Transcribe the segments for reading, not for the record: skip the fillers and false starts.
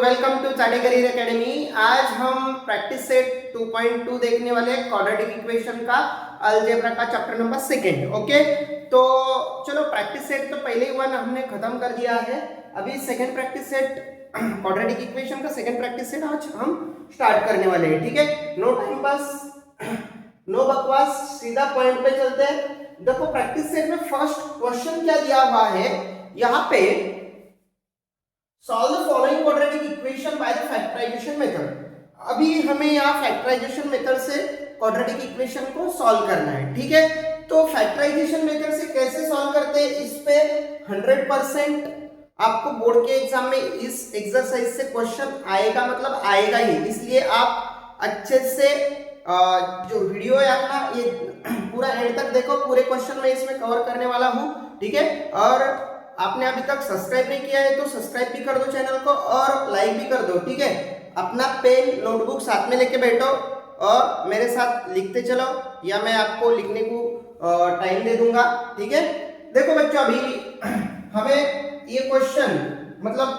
Welcome to चाटे career academy. आज हम प्रैक्टिस सेट 2.2 देखने वाले क्वाड्रेटिक इक्वेशन का अलजेब्रा का चैप्टर नंबर 2। ओके, तो चलो प्रैक्टिस सेट तो पहले ही वन हमने खत्म कर दिया है। अभी second practice set quadratic equation का सेकंड प्रैक्टिस सेट आज हम स्टार्ट करने वाले हैं। ठीक है, नो टाइम पास, नो बकवास, सीधा पॉइंट पे चलते हैं। देखो प्रैक्टिस सेट में फर्स्ट क्वेश्चन क्या दिया हुआ है यहाँ पे, solve the following quadratic equation by the factorisation method. अभी हमें यहाँ फैक्टराइजेशन मेथड से क्वाड्रेटिक इक्वेशन को सॉल्व करना है। ठीक है, तो फैक्टराइजेशन मेथड से कैसे सॉल्व करते हैं, इस पे 100% आपको बोर्ड के एग्जाम में इस एक्सरसाइज से क्वेश्चन आएगा, मतलब आएगा ही। इसलिए आप अच्छे से जो वीडियो है अपना ये पूरा एंड तक देखो, पूरे क्वेश्चन में इसमें कवर करने वाला हूँ। ठीक है, और आपने अभी तक सब्सक्राइब नहीं किया है तो सब्सक्राइब भी कर दो चैनल को और लाइक भी कर दो। ठीक है, अपना पेन नोटबुक साथ में लेके बैठो और मेरे साथ लिखते चलो, या मैं आपको लिखने को टाइम दे दूंगा। ठीक है, देखो बच्चों अभी हमें ये क्वेश्चन मतलब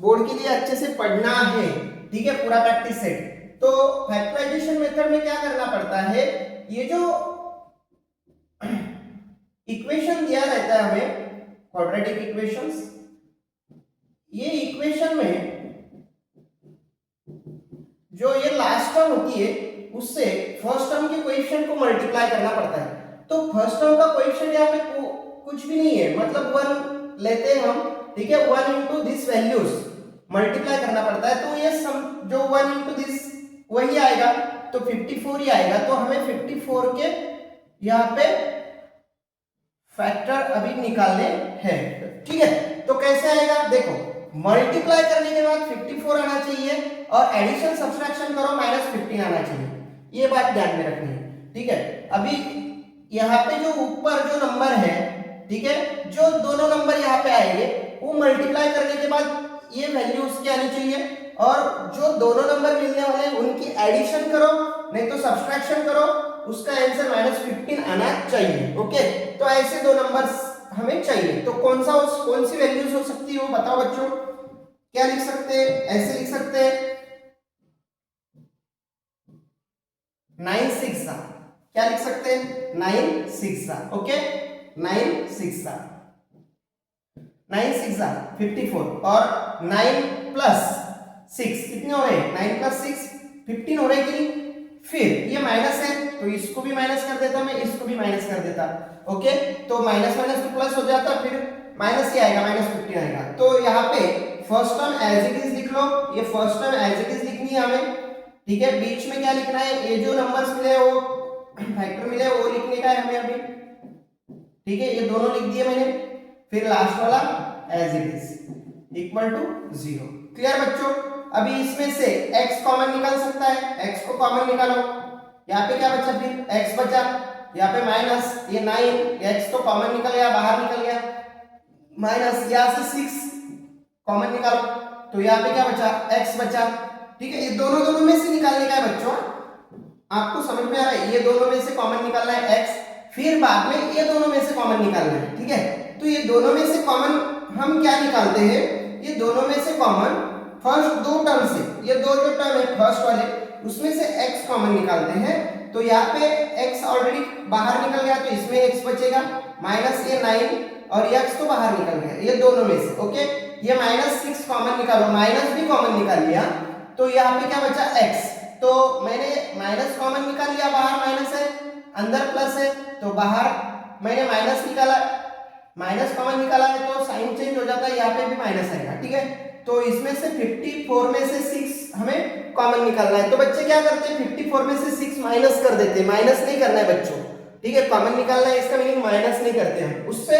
बोर्ड के लिए अच्छे से पढ़ना है। ठीक है, पूरा प्रैक्टिस सेट। तो फैक्टराइजेशन मेथड में क्या करना पड़ता है, ये जो इक्वेशन दिया रहता है हमें क्वाड्रेटिक इक्वेशंस, ये इक्वेशन में जो ये लास्ट टर्म होती है उससे फर्स्ट टर्म के कोएफिशिएंट को मल्टीप्लाई करना पड़ता है। तो फर्स्ट टर्म का कोएफिशिएंट यहाँ पे कुछ भी नहीं है, मतलब 1 लेते हैं हम। ठीक है, 1 इंटू दिस वैल्यूज मल्टीप्लाई करना पड़ता है, तो ये सम जो 1 इंटू दिस वही आएगा, तो 54 ही आएगा। तो हमें 54 के यहाँ पे फैक्टर अभी निकालने हैं। ठीक है, तो कैसे आएगा, देखो मल्टीप्लाई करने के बाद 54 आना चाहिए और एडिशन सब्सट्रैक्शन करो -15 आना चाहिए, ये बात ध्यान में रखनी है। ठीक है, अभी यहाँ पे जो ऊपर जो नंबर है, ठीक है, जो दोनों नंबर यहाँ पे आएंगे वो मल्टीप्लाई करने के बाद ये वैल्यू उसकी आनी चाहिए, और जो दोनों नंबर मिलने वाले हैं उनकी एडिशन करो, नहीं तो सब्सट्रैक्शन करो, उसका आंसर -15 आना चाहिए। ओके, तो ऐसे दो नंबर्स हमें चाहिए। तो कौन सी वैल्यूज हो सकती है वो बताओ बच्चों। क्या लिख सकते हैं, ऐसे लिख सकते हैं 9 6 क्या लिख सकते हैं 9 6। ओके, 9 6 54 और 9 प्लस 6 कितने हो रहे हैं, 9 प्लस 6 15 हो रहे हैं कि नहीं। फिर ये माइनस है तो इसको भी माइनस कर देता मैं, इसको भी माइनस कर देता। ओके, तो माइनस माइनस तो प्लस हो जाता, फिर माइनस ही आएगा, -15 आएगा। तो यहाँ पे first term as it is लिख लो, ये first term as it is लिखनी है हमें। ठीक है, बीच में क्या लिखना है, ये जो नंबर्स मिले वो फैक्टर मिले वो लिखने का है हमें अभी। ठीक है, ये दोनों लिख दिए मैंने, फिर लास्ट वाला as it is equal to 0। Clear बच्चों, अभी इसमें से x कॉमन निकल सकता है, x को कॉमन निकालो। यहाँ पे क्या बचा, फिर x बचा, यहाँ पे माइनस ये 9, x तो कॉमन निकल गया, बाहर निकल गया, माइनस यहाँ से 6 कॉमन निकालो, तो यहाँ पे क्या बचा, x बचा। ठीक है, ये दोनों में से निकालने का है बच्चों, आपको समझ में आ रहा है, ये दोनों में से कॉमन निकालना है x, फिर बाद में ये दोनों में से कॉमन निकालना है। ठीक है, तो ये दोनों में से कॉमन हम क्या निकालते हैं, ये दोनों में से कॉमन फर्स्ट दो टर्म से, ये दो जो टर्म है फर्स्ट वाले उसमें से x कॉमन निकालते हैं। तो यहाँ पे x ऑलरेडी बाहर निकल गया, तो इसमें x बचेगा, माइनस ये 9 और ये x तो बाहर निकल गया, ये दोनों में से। ओके, ये -6 कॉमन निकालो, माइनस भी कॉमन निकाल लिया, तो यहाँ पे क्या बचा x। तो मैंने माइनस कॉमन निकाल लिया, बाहर माइनस है अंदर प्लस है, तो बाहर मैंने माइनस निकाला, माइनस कॉमन निकाला है तो साइन चेंज हो जाता है, यहाँ पे भी माइनस आएगा। ठीक है, तो इसमें से 54 में से 6 हमें कॉमन निकालना है। तो बच्चे क्या करते हैं, 54 में से 6 माइनस कर देते हैं, माइनस नहीं करना है बच्चों। ठीक है, कॉमन निकालना है, इसका मीनिंग माइनस नहीं करते हम। उससे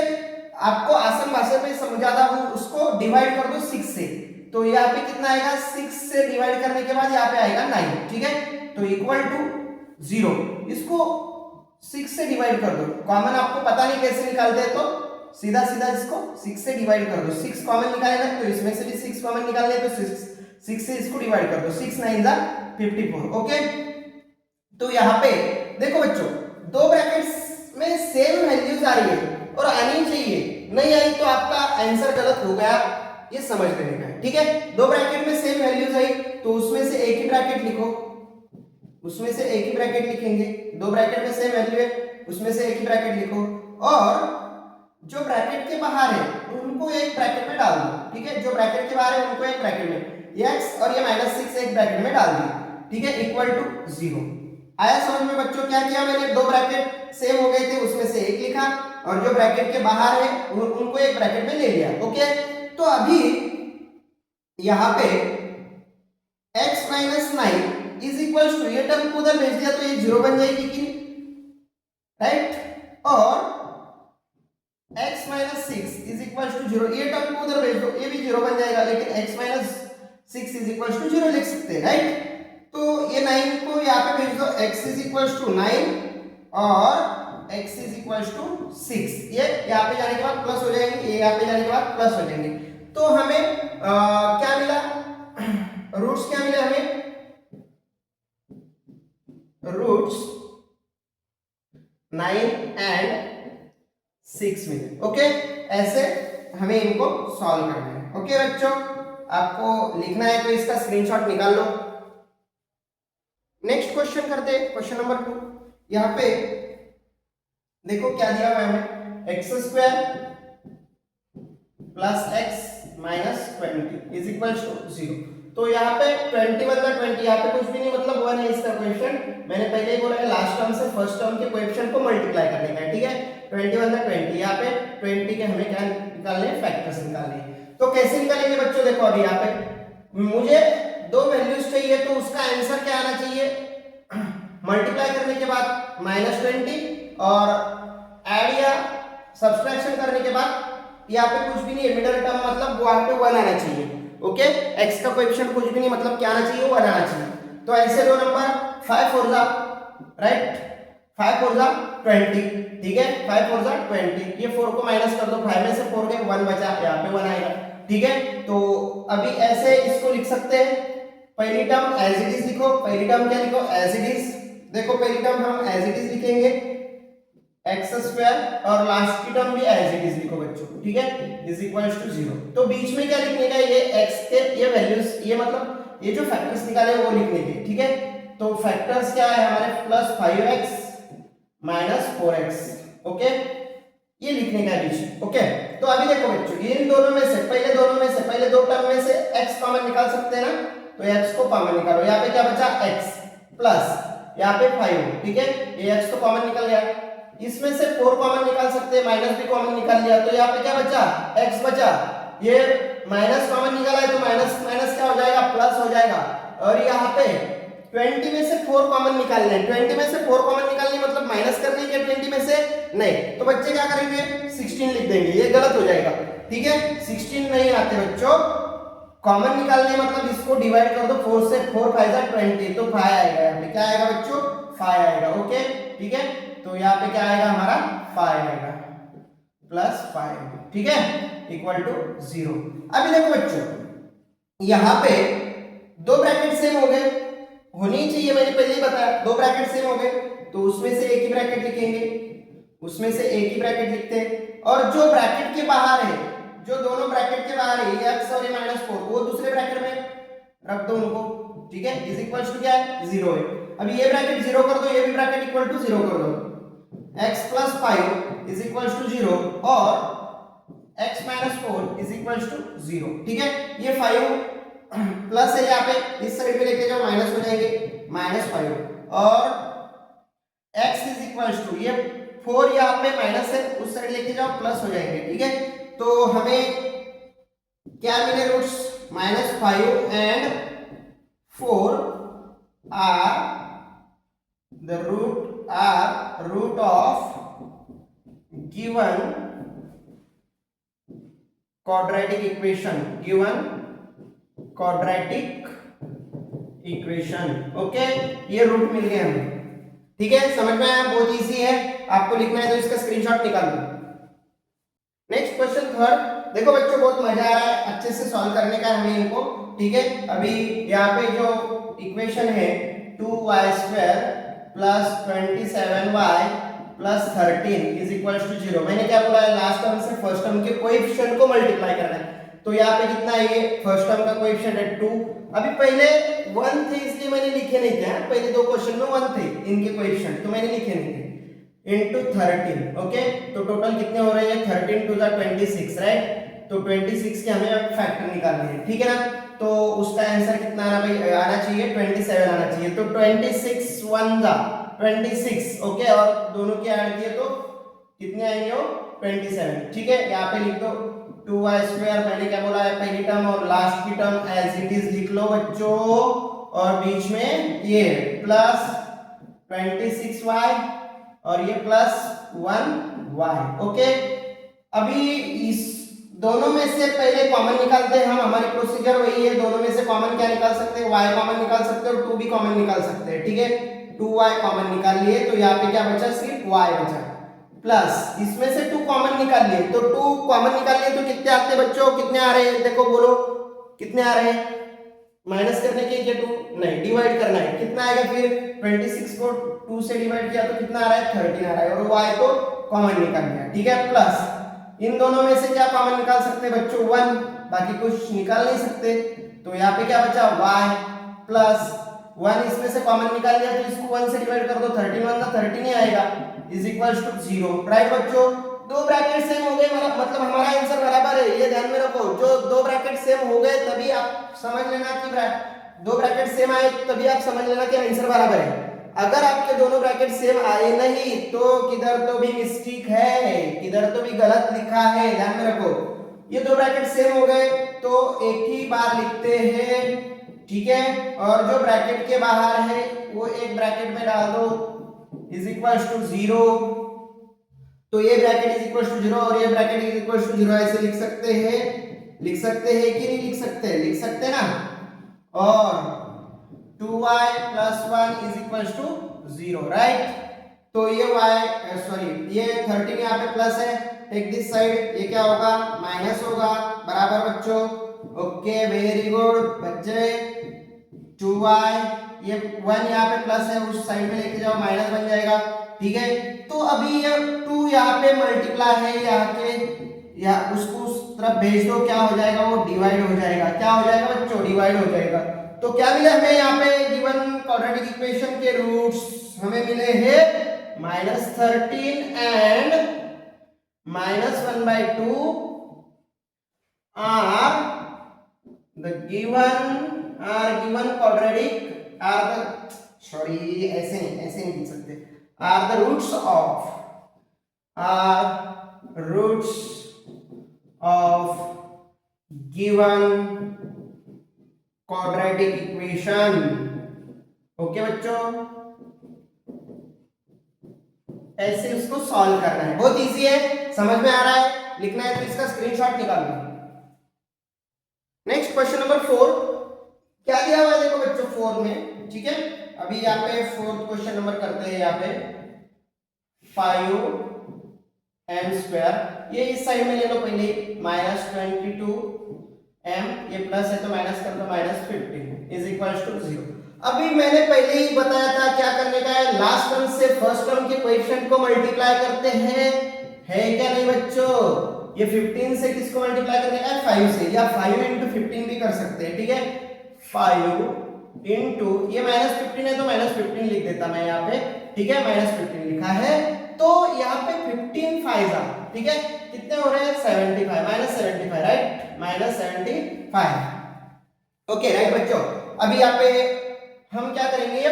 आपको आसान भाषा में समझाता हूं, उसको डिवाइड कर दो 6 से, तो यहाँ पे कितना आएगा, 6 से डिवाइड करने के बाद यहाँ पे आएगा 9। ठीक है, तो इक्वल टू 0, इसको 6 से डिवाइड कर दो। कॉमन आपको पता नहीं कैसे निकालते हैं, तो सीधा सीधा इसको 6 से डिवाइड कर दो। 6 कॉमन निकालेगा तो इसमें से भी 6 कॉमन निकालने, तो 6 से इसको डिवाइड कर दो, 6 9 जा 54। ओके, तो यहाँ पे देखो बच्चों, दो ब्रैकेट्स में सेम वैल्यूज आ रही है और आनी चाहिए, नहीं आई तो आपका आंसर गलत हो गया। ये समझ लेने का है। ठीक है, दो ब्रैकेट में सेम वैल्यूज आई तो उसमें से एक ही ब्रैकेट लिखो, उसमें से एक ही ब्रैकेट लिखेंगे। दो ब्रैकेट में सेम वैल्यू है उसमें से एक ही ब्रैकेट लिखो, और जो ब्रैकेट के बाहर है उनको एक ब्रैकेट में डाल दो। ठीक है, जो ब्रैकेट के बाहर है उनको एक ब्रैकेट में, ये x और ये -6 एक ब्रैकेट में डाल दिए। ठीक है, इक्वल टू 0। आया समझ में बच्चों? क्या किया मैंने, दो ब्रैकेट सेम हो गए थे उसमें से एक लिखा, और जो ब्रैकेट के बाहर है उनको एक ब्रैकेट में ले लिया। ओके, तो अभी यहाँ पे x - 9 इज इक्वल टू, ये टर्म को उधर भेज दिया तो ये 0 बन जाएगी कि राइट, और x - 6 इज इक्वल टू 0, ये टर्म को उधर भेज दो, ये भी 0 बन जाएगा, लेकिन x - 6 इज इक्वल टू 0 लिख सकते हैं। राइट, तो ये 9 को यहाँ पे भेज दो, x इज इक्वल टू 9 और x इज इक्वल टू 6, ये यहाँ पे जाने के बाद प्लस हो जाएंगे, ये यहाँ पे जाने के बाद प्लस हो जाएंगे। तो हमें क्या मिला, रूट्स क्या मिले हमें, रूट्स 9 एंड 6 मिले। ओके, ऐसे हमें इनको सॉल्व करना है। ओके बच्चों, आपको लिखना है तो इसका स्क्रीनशॉट निकाल लो। नेक्स्ट क्वेश्चन करते हैं, क्वेश्चन नंबर 2। यहाँ पे देखो क्या दिया हुआ है हमें, x² plus x minus 20 is equal to 0। तो यहाँ पे 21 का 20, यहाँ पे कुछ भी नहीं, मतलब 1 है इसका कोएफिशिएंट। मैंने पहले ही बोला है लास्ट टर्म से फर्स्ट टर्म के कोएफिशिएंट को मल्टीप्लाई करने का है। ठीक है, 21 का 20, यहाँ पे 20 के हमें क्या निकालने हैं, फैक्टर्स निकालने हैं। तो कैसे निकालेंगे बच्चों, देखो अभी यहाँ पे मुझे दो वैल्यूज चाहिए, तो उसका आंसर क्या आना चाहिए, मल्टीप्लाई करने के बाद -20 और ऐड या सब्सट्रैक्शन करने के बाद यहाँ पे कुछ भी नहीं है, मिडिल टर्म मतलब वहां पे 1 आना चाहिए। ओके, x का कोएफिशिएंट कुछ भी नहीं, मतलब क्या आना चाहिए, 1 आना चाहिए। तो ऐसे दो नंबर 5 4 जा, राइट, 5 4 जा 20। ठीक है, 5 4 जा 20, ये 4 को माइनस कर दो, 5 में से 4 गए 1 बचा, यहाँ पे 1 आएगा। ठीक है, तो अभी ऐसे इसको लिख सकते हैं, पहली टर्म एज इट इज लिखो, पहली टर्म क्या लिखो, एज इट इज। देखो पहली टर्म हम एज इट इज लिखेंगे x², और लास्ट की टर्म भी एज इट इज लिखो बच्चों। ठीक है, इज इक्वल टू 0। तो बीच में क्या लिखने का, ये x के ये वैल्यूज, ये मतलब ये जो फैक्टर्स निकाले वो लिखने के। ठीक है, तो फैक्टर्स क्या है हमारे, +5x माइनस 4x। ओके, ये लिखने का है बीच। ओके, तो अभी देखो बच्चों, इन दोनों में से पहले दो टर्म में से x कॉमन निकाल सकते हैं ना, तो x को कॉमन निकालो। यहाँ पे क्या बचा, x प्लस यहाँ पे 5। ठीक है, ये x तो कॉमन निकल गया, इसमें से 4 कॉमन निकाल सकते हैं, माइनस भी कॉमन निकाल लिया, तो यहाँ पे क्या बचा, x बचा। ये माइनस कॉमन निकाला है तो माइनस माइनस क्या हो जाएगा, प्लस हो जाएगा। और यहाँ पे 20 में से 4 कॉमन निकालने हैं, 20 में से 4 कॉमन निकालने मतलब माइनस करने के 20 में से नहीं, तो बच्चे क्या करेंगे, 16 लिख देंगे, ये गलत हो जाएगा। ठीक है, 16 नहीं आते बच्चों, कॉमन निकालने मतलब इसको डिवाइड कर दो 4 से, 4 5 जा 20, तो 5 आएगा। यहाँ पे क्या आएगा बच्चों, 5 आएगा। ओके, ठीक है, तो यहाँ पे क्या आएगा हमारा, 5 आएगा, +5। ठीक है, इक्वल टू 0। अभी देखो बच्चों, यहाँ पे दो ब्रैकेट सेम हो गए, होनी चाहिए, मैंने पहले ही बताया, दो ब्रैकेट सेम हो गए तो उसमें से एक ही ब्रैकेट लिखेंगे, उसमें से एक ही ब्रैकेट लिखते हैं, और जो ब्रैकेट के बाहर है, जो दोनों ब्रैकेट के बाहर है, ये x और ये -4, वो दूसरे ब्रैकेट में रख दो उनको। ठीक है, इज इक्वल टू क्या है, 0 है। अभी ये ब्रैकेट 0 कर दो, ये भी ब्रैकेट इक्वल टू 0 कर दो, x + 5 इज इक्वल टू 0 और x - 4 इज इक्वल टू 0। ठीक है, ये 5 प्लस है, यहाँ पे इस साइड पे लेके जाओ, माइनस हो जाएंगे, -5, और x इज इक्वल टू, ये 4 यहाँ पे माइनस है, उस साइड लेके जाओ, प्लस हो जाएंगे। ठीक है, तो हमें क्या मिले, roots -5 and 4 are the root of given quadratic equation। Okay, ये रूट मिल गए हमें। ठीक है, समझ में आया, बहुत इजी है, आपको लिखना है तो इसका स्क्रीनशॉट निकाल लो। Next question 3। देखो बच्चों, बहुत मजा आ रहा है, अच्छे से सॉल्व करने का है हमें इनको। ठीक है, अभी यहाँ पे जो इक्वेशन है 2y² + 27y + 13 is equal to 0, मैंने क्या बोला है, लास्ट टर्म से फर्स्ट टर्म के कोएफिशिएंट को मल्टीप्लाई करना है। तो यहाँ पे कितना है, ये फर्स्ट टर्म का कोएफिशिएंट है 2। अभी पहले 1 थे इसलिए मैंने लिखे नहीं थे, पहले दो क्वेश्चन में 1 थे इनके कोएफिशिएंट, तो मैंने लिखे नहीं थे, इनटू 13। ओके, तो टोटल कितने हो रहे हैं, 13 टू द 26, राइट। तो 26 के हमें फैक्टर निकालने हैं, ठीक है ना। तो उसका आंसर कितना आना भाई, आना चाहिए 27 आना चाहिए। तो 26 1 जा 26, ओके, और दोनों के ऐड किए तो कितने आएंगे वो 27, ठीक है। यहाँ पे लिख दो 2y², मैंने क्या बोला है, पहली टर्म और लास्ट की टर्म एज इट इज लिख लो बच्चों, और बीच में ये प्लस 26y और ये प्लस 1y, ओके। अभी इस दोनों में से पहले कॉमन निकालते हैं हम, हमारी प्रोसीजर वही है, दोनों में से कॉमन क्या निकाल सकते हैं, y कॉमन निकाल सकते हैं और 2 भी कॉमन निकाल सकते हैं, ठीक है। 2y कॉमन निकाल लिए तो यहाँ पे क्या बचा, सिर्फ y बचा, प्लस इसमें से 2 कॉमन निकाल लिए, तो 2 कॉमन निकाल लिए तो कितने आते हैं बच्चों, कितने आ रहे हैं, देखो बोलो कितने आ रहे हैं, माइनस करने के क्या 2 नहीं, डिवाइड करना है, कितना आएगा फिर 26 को 2 से डिवाइड किया तो कितना आ रहा है, 13 आ रहा है, और y को कॉमन निकाल लिया, ठीक है। प्लस इन दोनों में से क्या कॉमन निकाल सकते हैं बच्चों, 1, बाकी कुछ निकाल नहीं सकते, तो यहाँ पे क्या बचा y प्लस 1, इसमें से कॉमन निकाल लिया तो इसको 1 से डिवाइड कर दो, 13 1 का 13 ही आएगा, इज इक्वल्स टू 0, राइट बच्चों। दो ब्रैकेट सेम हो गए, मतलब हमारा आंसर बराबर है, ये ध्यान में रखो, जो दो ब्रैकेट सेम हो गए तभी आप समझ लेना कि दो ब्रैकेट सेम आए तभी आप समझ लेना कि आंसर बराबर है। अगर आपके दोनों ब्रैकेट सेम आए नहीं तो किधर तो भी मिस्टेक है, किधर तो भी गलत लिखा है, ध्यान में रखो। ये दो ब्रैकेट सेम हो गए तो एक ही बार लिखते हैं, ठीक है, और जो ब्रैकेट के बाहर है वो एक ब्रैकेट में डाल दो, इज इक्वल्स टू 0, तो ये ब्रैकेट इज इक्वल्स टू 0 और ये ब्रैकेट इज इक्वल्स टू 0, ऐसे लिख सकते हैं, लिख सकते हैं कि नहीं लिख सकते, लिख सकते ना। और 2y plus 1 is equals to 0, right. तो ये y सॉरी ये 13 यहाँ पे प्लस है, टेक दिस साइड, ये क्या होगा, माइनस होगा, बराबर बच्चों, ओके वेरी गुड बच्चे। 2y ये 1 यहाँ पे प्लस है, उस साइड में लेके जाओ माइनस बन जाएगा, ठीक है। तो अभी ये 2 यहाँ पे मल्टीप्लाई है यहाँ के, या उसको उस तरफ भेज दो, क्या हो जाएगा, वो डिवाइड हो जाएगा, क्या हो जाएगा बच्चों, डिवाइड हो जाएगा। तो क्या मिला हमें यहाँ पे गिवन क्वाड्रेटिक इक्वेशन के रूट्स हमें मिले हैं -13 and -1/2 are the given quadratic are the sorry ऐसे नहीं लिख सकते, are the roots of given quadratic equation, okay बच्चों, ऐसे उसको सॉल्व करना है, बहुत इजी है, समझ में आ रहा है, लिखना है तो इसका स्क्रीनशॉट निकाल लो। नेक्स्ट क्वेश्चन नंबर 4, क्या दिया हुआ है देखो बच्चों 4 में, ठीक है। अभी यहाँ पे 4th क्वेश्चन नंबर करते हैं, यहाँ पे 5m², ये इस साइड में ले लो पहले, -22m, ये प्लस है तो माइनस कर दो, -15 इज इक्वल्स टू 0। अभी मैंने पहले ही बताया था क्या करने का है, लास्ट टर्म से फर्स्ट टर्म के कोएफिशिएंट को मल्टीप्लाई करते हैं, है क्या नहीं बच्चों। ये 15 से किसको मल्टीप्लाई करने का है, 5 से, या 5 into 15 भी कर सकते हैं, ठीक है। 5 into ये -15 है तो -15 लिख देता मैं यहाँ पे, ठीक है, -15 लिखा है, तो यहाँ पे 15 5 ठीक है, कितने हो रहे हैं 75, -75, राइट, -75, ओके राइट बच्चों। अभी यहाँ पे हम क्या करेंगे, ये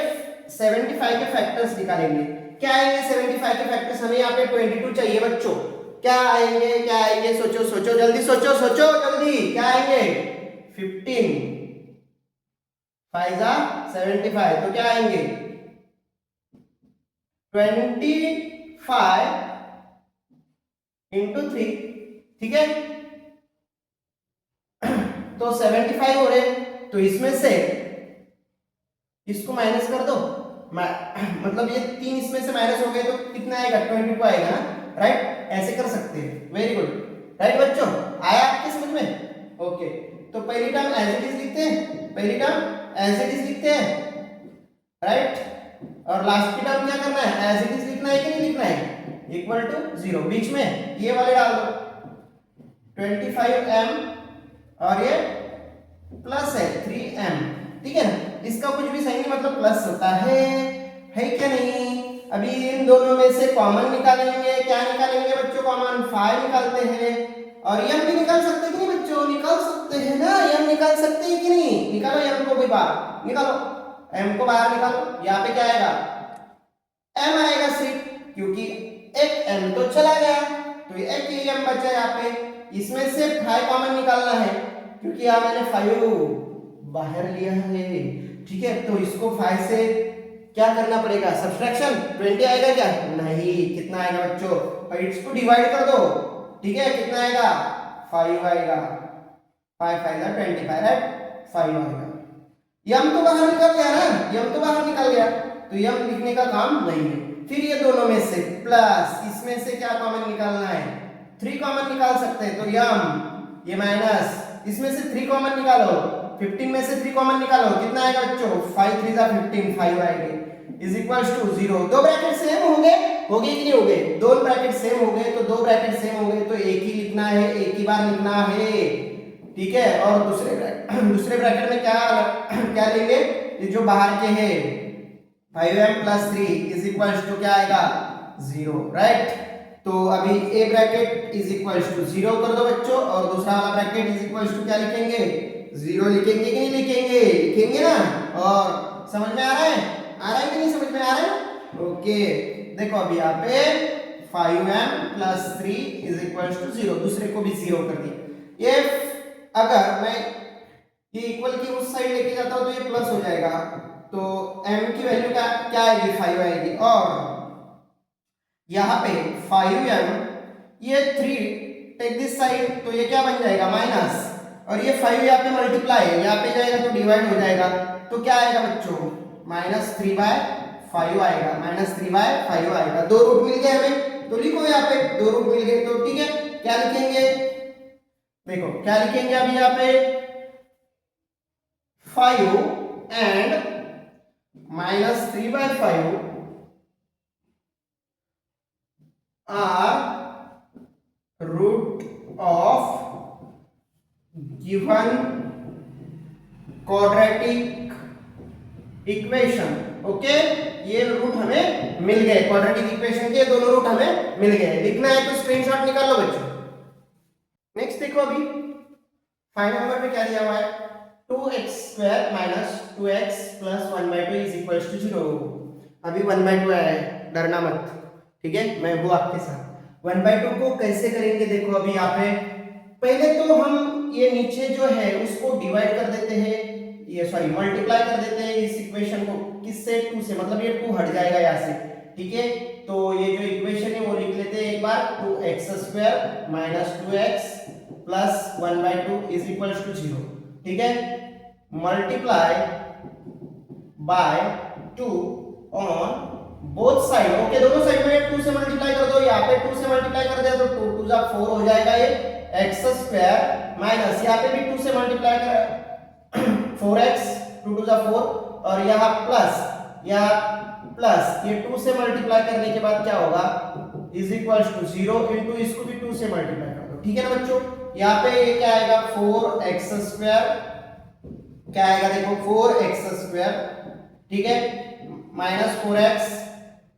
75 के फैक्टर्स निकालेंगे। क्या आएंगे 75 के फैक्टर्स, हमें यहाँ पे 22 चाहिए बच्चों, क्या आएंगे, क्या आएंगे, सोचो सोचो जल्दी, सोचो सोचो जल्दी, क्या आएंगे, 15 5 75, तो क्या आएंगे 25 into 3, ठीक है, तो 75 हो रहे, तो इसमें से इसको माइनस कर दो, मतलब ये 3 इसमें से माइनस हो गए तो कितना आएगा, 22 आएगा ना, राइट, ऐसे कर सकते हैं, वेरी गुड, राइट बच्चों, आया आपके समझ में, ओके। तो पहली टर्म एज इट इज लिखते हैं, पहली टर्म एज इट इज लिखते हैं, राइट, और लास्ट की टर्म क्या करना है, एज इट इज लिखना है कि नहीं लिखना है, इक्वल टू 0, बीच में ये वाले डाल दो, 25m और ये प्लस है 3m, ठीक है ना। इसका कुछ भी सही नहीं, मतलब प्लस होता है क्या नहीं। अभी इन दोनों में से कॉमन निकालेंगे, क्या निकालेंगे बच्चों, कॉमन 5 निकालते हैं। और m भी निकाल सकते हैं कि नहीं बच्चों, निकाल सकते हैं ना, m निकाल सकते हैं कि नहीं, निकालो m को भी बाहर निकालो, m को बाहर निकालो। यहाँ पे क्या आएगा, m आएगा सिर्फ, क्योंकि एक m तो चला गया, तो ये एक ही m बचा यहाँ पे। इसमें से 5 कॉमन निकालना है, क्योंकि यहाँ मैंने 5 बाहर लिया है, ठीक है। तो इसको 5 से क्या करना पड़ेगा, सब्ट्रैक्शन। 20 आएगा क्या, नहीं, कितना आएगा बच्चों, और इसको डिवाइड कर दो, ठीक है, कितना आएगा, 5 आएगा, 5 5 25 राइट, 5 आएगा। यम तो बाहर निकल गया ना, यम तो बाहर निकल गया, तो यम लिखने का काम नहीं है। फिर ये दोनों में से प्लस, इसमें से क्या कॉमन निकालना है, 3 कॉमन निकाल सकते हैं, तो यम, ये माइनस, इसमें से 3 कॉमन निकालो, 15 में से 3 कॉमन निकालो, कितना आएगा बच्चों, 5 3 15, 5 आएंगे, इज इक्वल्स टू 0। दो ब्रैकेट सेम होंगे कि नहीं होंगे, दो ब्रैकेट सेम हो गए, तो दो ब्रैकेट सेम हो गए तो एक ही लिखना है, एक ही बार लिखना है, ठीक है। और दूसरे ब्रैकेट में क्या लेंगे, ये जो बाहर के हैं 5m + 3 इज इक्वल्स टू क्या आएगा, 0, राइट। तो अभी a bracket is equals to 0 कर दो बच्चों, और दूसरा वाला ब्रैकेट इज इक्वल्स टू क्या लिखेंगे, 0 लिखेंगे कि नहीं लिखेंगे, लिखेंगे ना। और समझ में आ रहा है, कि नहीं समझ में आ रहा है, ओके। देखो अभी यहाँ पे 5m + 3 इज इक्वल्स टू 0, दूसरे को भी 0 कर दिया। ये अगर मैं ये इक्वल की उस साइड लेके जाता हूं तो ये प्लस हो जाएगा, तो m की वैल्यू क्या आएगी, 5 आएगी। और यहाँ पे 5m, ये 3 टेक दिस साइड, तो ये क्या बन जाएगा, माइनस, और ये 5 यहाँ पे मल्टीप्लाई, यहाँ पे जाएगा तो डिवाइड हो जाएगा, तो क्या आएगा बच्चों, -3/5 आएगा, -3/5 आएगा। दो रूट मिल गए हमें, तो लिखो यहाँ पे दो रूट मिल गए, तो ठीक है, क्या लिखेंगे, देखो क्या लिखेंगे अभी यहाँ पे, 5 and -3/5 are root of given quadratic equation, okay. ये रूट हमें मिल गए, क्वाड्रेटिक इक्वेशन के दोनों रूट हमें मिल गए। लिखना है तो स्क्रीनशॉट निकाल लो बच्चों। नेक्स्ट देखो अभी फाइनल नंबर पे क्या दिया हुआ है, 2x² - 2x + 1/2 is equals to 0। अभी 1/2 आया है, डरना मत, ठीक है, मैं हूं आपके साथ। 1/2 को कैसे करेंगे, देखो अभी यहाँ पे पहले तो हम ये नीचे जो है उसको डिवाइड कर देते हैं, ये सॉरी मल्टीप्लाई कर देते हैं इस इक्वेशन को, किससे, 2 से, मतलब ये 2 हट जाएगा यहाँ से, ठीक है। तो ये जो इक्वेशन है वो लिख लेते हैं एक बार, 2x² - 2x + 1/2 is equals to 0, ठीक है। Multiply by 2 on both side, okay, दोनों साइड में 2 से मल्टीप्लाई कर दो, यहाँ पे 2 से मल्टीप्लाई कर दे तो 2 2 जा 4 हो जाएगा, ये x² माइनस यहाँ पे भी 2 से मल्टीप्लाई कर 4x, 2 2 जा 4, और यहाँ प्लस, ये 2 से मल्टीप्लाई करने के बाद क्या होगा, इज इक्वल्स टू 0 इंटू इसको भी 2 से मल्टीप्लाई कर दो, ठीक है ना बच्चों। यहाँ पे ये क्या आएगा, 4x², क्या आएगा देखो 4x², ठीक है, -4x,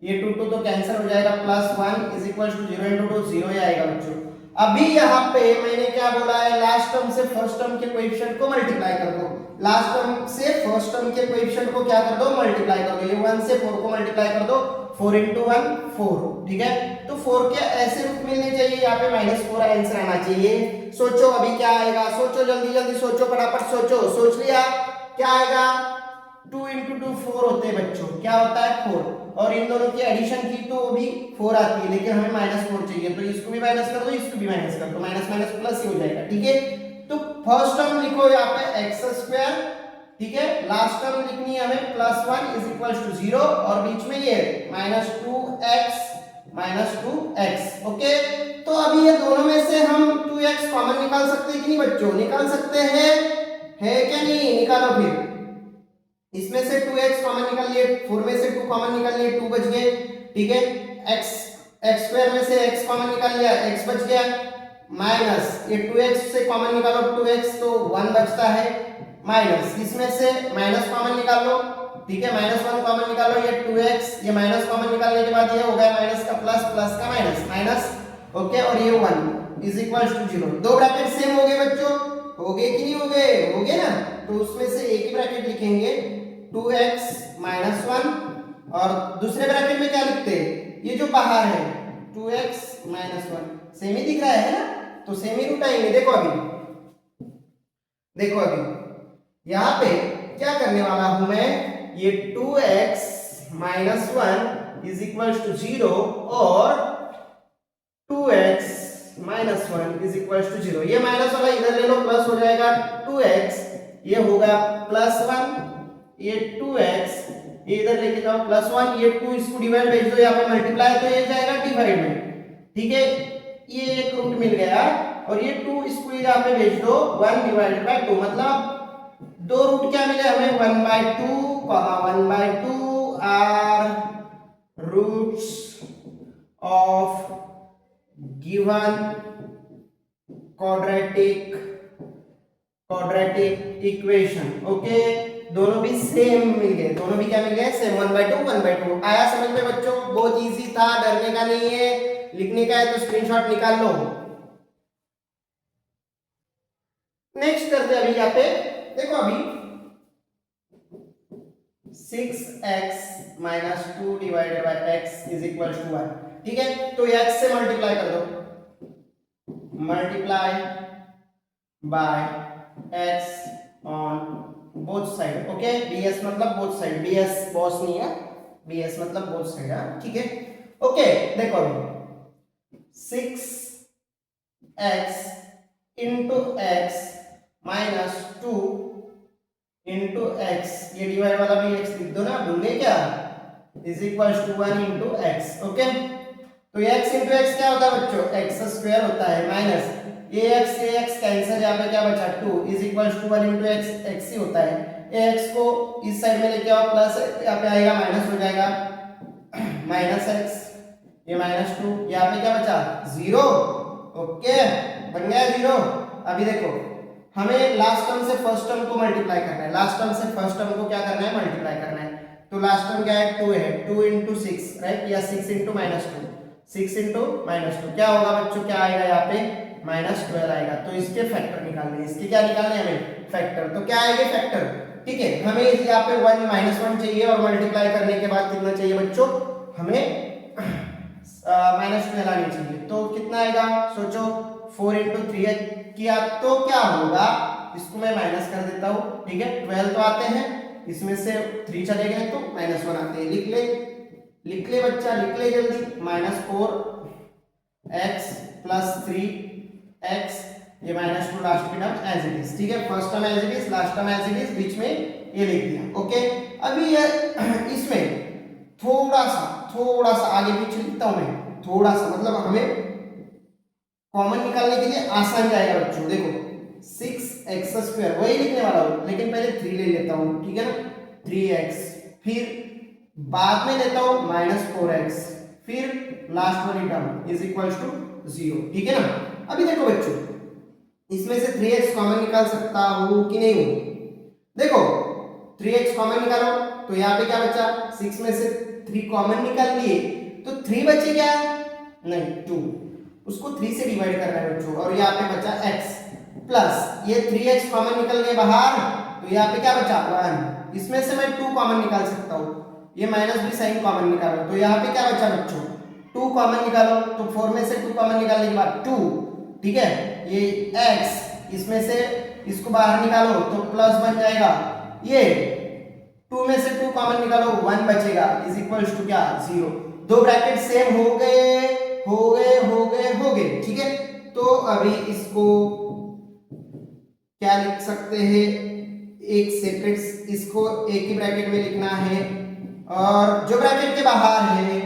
ये 2 2 तो कैंसिल हो जाएगा, +1 इज इक्वल्स टू 0 इंटू 2, 0 ही आएगा बच्चों। अभी यहाँ पे मैंने क्या बोला है, लास्ट टर्म से फर्स्ट टर्म के कोएफिशिएंट को मल्टीप्लाई कर दो, लास्ट टर्म से फर्स्ट टर्म के कोएफिशिएंट को क्या कर दो, मल्टीप्लाई कर दो। ये 1 से 4 को मल्टीप्लाई कर दो, 4 × 1 4, ठीक है। तो 4 के ऐसे रूट मिलने चाहिए, यहाँ पे -4 आंसर आना चाहिए। सोचो अभी क्या आएगा, सोचो जल्दी जल्दी सोचो, फटाफट सोचो, सोच लिया, क्या आएगा, 2 × 2 4 होते हैं बच्चों, क्या होता है 4, और इन दोनों की एडिशन की तो वो भी 4 आती है, लेकिन हमें -4 चाहिए, तो इसको भी माइनस कर दो, इसको भी माइनस कर दो, माइनस माइनस प्लस ही हो जाएगा, ठीक है। तो फर्स्ट टर्म लिखो यहाँ पे x², ठीक है, लास्ट टर्म लिखनी है हमें +1 इज इक्वल्स टू 0, और बीच में ये -2x, ओके। तो अभी ये दोनों में से हम 2x कॉमन निकाल सकते हैं कि नहीं बच्चों, निकाल सकते हैं, है क्या नहीं, निकालो फिर। इसमें से 2x कॉमन निकाल लिए, 4 में से 2 कॉमन निकाल लिए, 2 बच गए, ठीक है। x² में से x कॉमन निकाल लिया, x बच गया, माइनस ये 2x से कॉमन निकालो 2x तो 1 बचता है माइनस इसमें से माइनस कॉमन निकाल लो ठीक है -1 कॉमन निकालो ये 2x ये माइनस कॉमन निकालने के बाद ये हो गया माइनस का प्लस प्लस का माइनस माइनस ओके और ये 1 इज इक्वल टू 0 दो ब्रैकेट सेम हो गए बच्चों हो गए कि नहीं हो गए हो गए ना तो उसमें से एक ही ब्रैकेट लिखेंगे 2x - 1 और दूसरे ब्रैकेट में क्या लिखते हैं ये जो बाहर है 2x - 1 सेम ही दिख रहा है ना तो सेम ही उठाएंगे देखो अभी यहाँ पे क्या करने वाला हूं मैं ये 2x - 1 इज इक्वल टू 0 और 2x - 1 इज इक्वल टू 0 ये माइनस वाला इधर ले लो प्लस हो जाएगा 2x ये होगा +1 ये 2x ये इधर लेके जाओ +1 ये 2 इसको डिवाइड भेज दो यहाँ पे मल्टीप्लाई तो ये जाएगा डिवाइड में ठीक है ये एक रूट मिल गया और ये 2 इसको यहाँ पे भेज दो 1 डिवाइडेड बाय 2 मतलब दो रूट क्या मिले हमें 1/2 1/2 are roots of given quadratic equation okay दोनों भी सेम मिल गए दोनों भी क्या मिल गए सेम 1/2 आया समझ में बच्चों बहुत इजी था डरने का नहीं है लिखने का है तो स्क्रीनशॉट निकाल लो नेक्स्ट करते हैं अभी यहाँ पे देखो अभी 6x - 2 divided by x is equal to 1 ठीक है तो x से मल्टीप्लाई कर दो multiply by x on both side okay bs मतलब बोथ साइड bs बॉस नहीं है bs मतलब बोथ साइड है ठीक है ओके देखो अभी 6x into x minus 2 into x ये डिवाइड वाला भी x लिख दो ना भूल गए क्या is equal to 1 into x okay तो ये x into x क्या होता है बच्चों x स्क्वायर होता है माइनस ये x कैंसिल यहाँ पे क्या बचा 2 is equal to 1 into x ही होता है ये x को इस साइड में लेके आओ प्लस यहाँ पे आएगा माइनस हो जाएगा -x ये -2 यहाँ पे क्या बचा 0 ओके बन गया 0 अभी देखो हमें लास्ट टर्म से फर्स्ट टर्म को मल्टीप्लाई करना है लास्ट टर्म से फर्स्ट टर्म को क्या करना है मल्टीप्लाई करना है तो लास्ट टर्म क्या है 2 है 2 into 6 राइट या 6 into -2 6 into -2 क्या होगा बच्चों क्या आएगा यहाँ पे -12 आएगा तो इसके फैक्टर निकालने हैं इसके क्या निकालने हैं हमें फैक्टर तो क्या आएगा फैक्टर ठीक है हमें यहाँ पे 1 -1 चाहिए और मल्टीप्लाई करने के बाद कितना चाहिए बच्चों हमें -12 आनी चाहिए तो कितना आएगा सोचो 4 into 3 किया तो क्या होगा इसको मैं माइनस कर देता हूँ ठीक है 12 तो आते हैं इसमें से 3 चले गए तो -1 आते हैं लिख ले बच्चा लिख ले जल्दी -4x + 3x ये -2 लास्ट की टर्म एज इट इज ठीक है first term as it is last term as it is बीच में ये लिख दिया ओके अभी ये इसमें थोड़ा सा आगे पीछे लिखता हूं मैं थोड़ा सा मतलब हमें कॉमन निकालने के लिए आसान जाएगा बच्चों देखो 6x² वही लिखने वाला हूं लेकिन पहले 3 ले लेता हूं ठीक है ना 3x फिर बाद में लेता हूं -4x फिर लास्ट वाली टर्म इज इक्वल टू 0 ठीक है ना अभी देखो बच्चों इसमें से 3x कॉमन निकाल सकता हूं कि नहीं हूं देखो 3x कॉमन निकालो तो यहाँ पे क्या बचा 6 में से 3 कॉमन निकाल लिए तो 3 बचे क्या नहीं 2 उसको 3 से डिवाइड करना है बच्चों और यहाँ पे बचा x प्लस ये 3x कॉमन निकल गए बाहर तो यहाँ पे क्या बचा 1 इसमें से मैं 2 कॉमन निकाल सकता हूँ ये माइनस भी साइन कॉमन निकालो तो यहाँ पे क्या बचा बच्चों 2 कॉमन निकालो तो 4 में से 2 कॉमन निकालने के बाद 2 ठीक है ये x इसमें से इसको बाहर निकालो तो प्लस बन जाएगा ये 2 में से 2 कॉमन निकालो 1 बचेगा इज इक्वल टू क्या 0 दो ब्रैकेट सेम हो गए ठीक है तो अभी इसको क्या लिख सकते हैं एक सेपरेट इसको एक ही ब्रैकेट में लिखना है और जो ब्रैकेट के बाहर है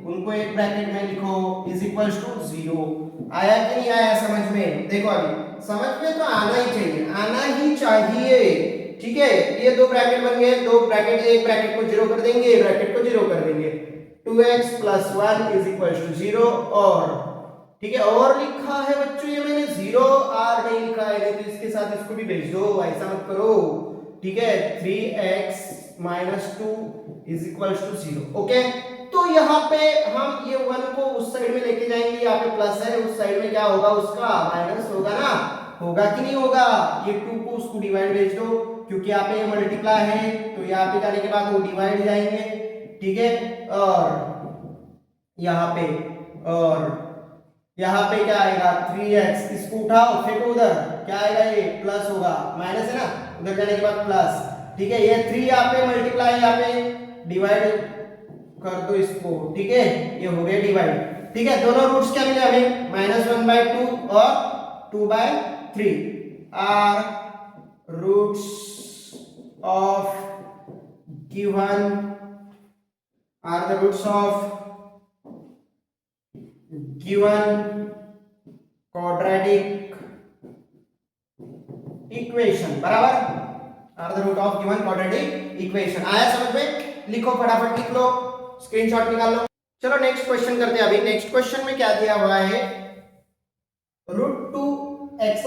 उनको एक ब्रैकेट में लिखो इज इक्वल टू 0 आया कि नहीं आया समझ में देखो अभी समझ में तो आना ही चाहिए ठीक है ये दो ब्रैकेट बन गए दो ब्रैकेट एक ब्रैकेट को 0 कर देंगे एक ब्रैकेट को 0 कर देंगे 2x + 1 इज इक्वल टू 0 और ठीक है। और लिखा है बच्चों ये मैंने 0r नहीं लिखा है, नहीं तो इसके साथ इसको भी भेज दो, ऐसा मत करो, ठीक है। 3x - 2 = 0। ओके, तो यहाँ पे हम ये 1 को उस साइड में लेके जाएंगे, यहाँ पे प्लस है, उस साइड में क्या होगा, उसका माइनस होगा ना, होगा कि नहीं होगा। ये 2 को उसको डिवाइड भेज दो, क्योंकि यहाँ पे ये मल्टीप्लाई है, तो यहाँ पे जाने के बाद वो डिवाइड जाएंगे, ठीक है। और यहाँ पे क्या आएगा 3x, इसको उठाओ फेंको उधर, क्या आएगा, ये प्लस होगा, माइनस है ना, उधर जाने के बाद प्लस, ठीक है। ये 3 यहाँ पे मल्टीप्लाई, यहाँ पे डिवाइड कर दो इसको, ठीक है, ये हो गया डिवाइड, ठीक है। दोनों रूट्स क्या मिले हमें, -1/2 और 2/3 are roots of given quadratic equation, बराबर, are the root of given quadratic equation. आया समझ में, लिखो फटाफट, लिख लो, स्क्रीनशॉट निकाल लो। चलो नेक्स्ट क्वेश्चन करते हैं। अभी नेक्स्ट क्वेश्चन में क्या दिया हुआ है, √2x²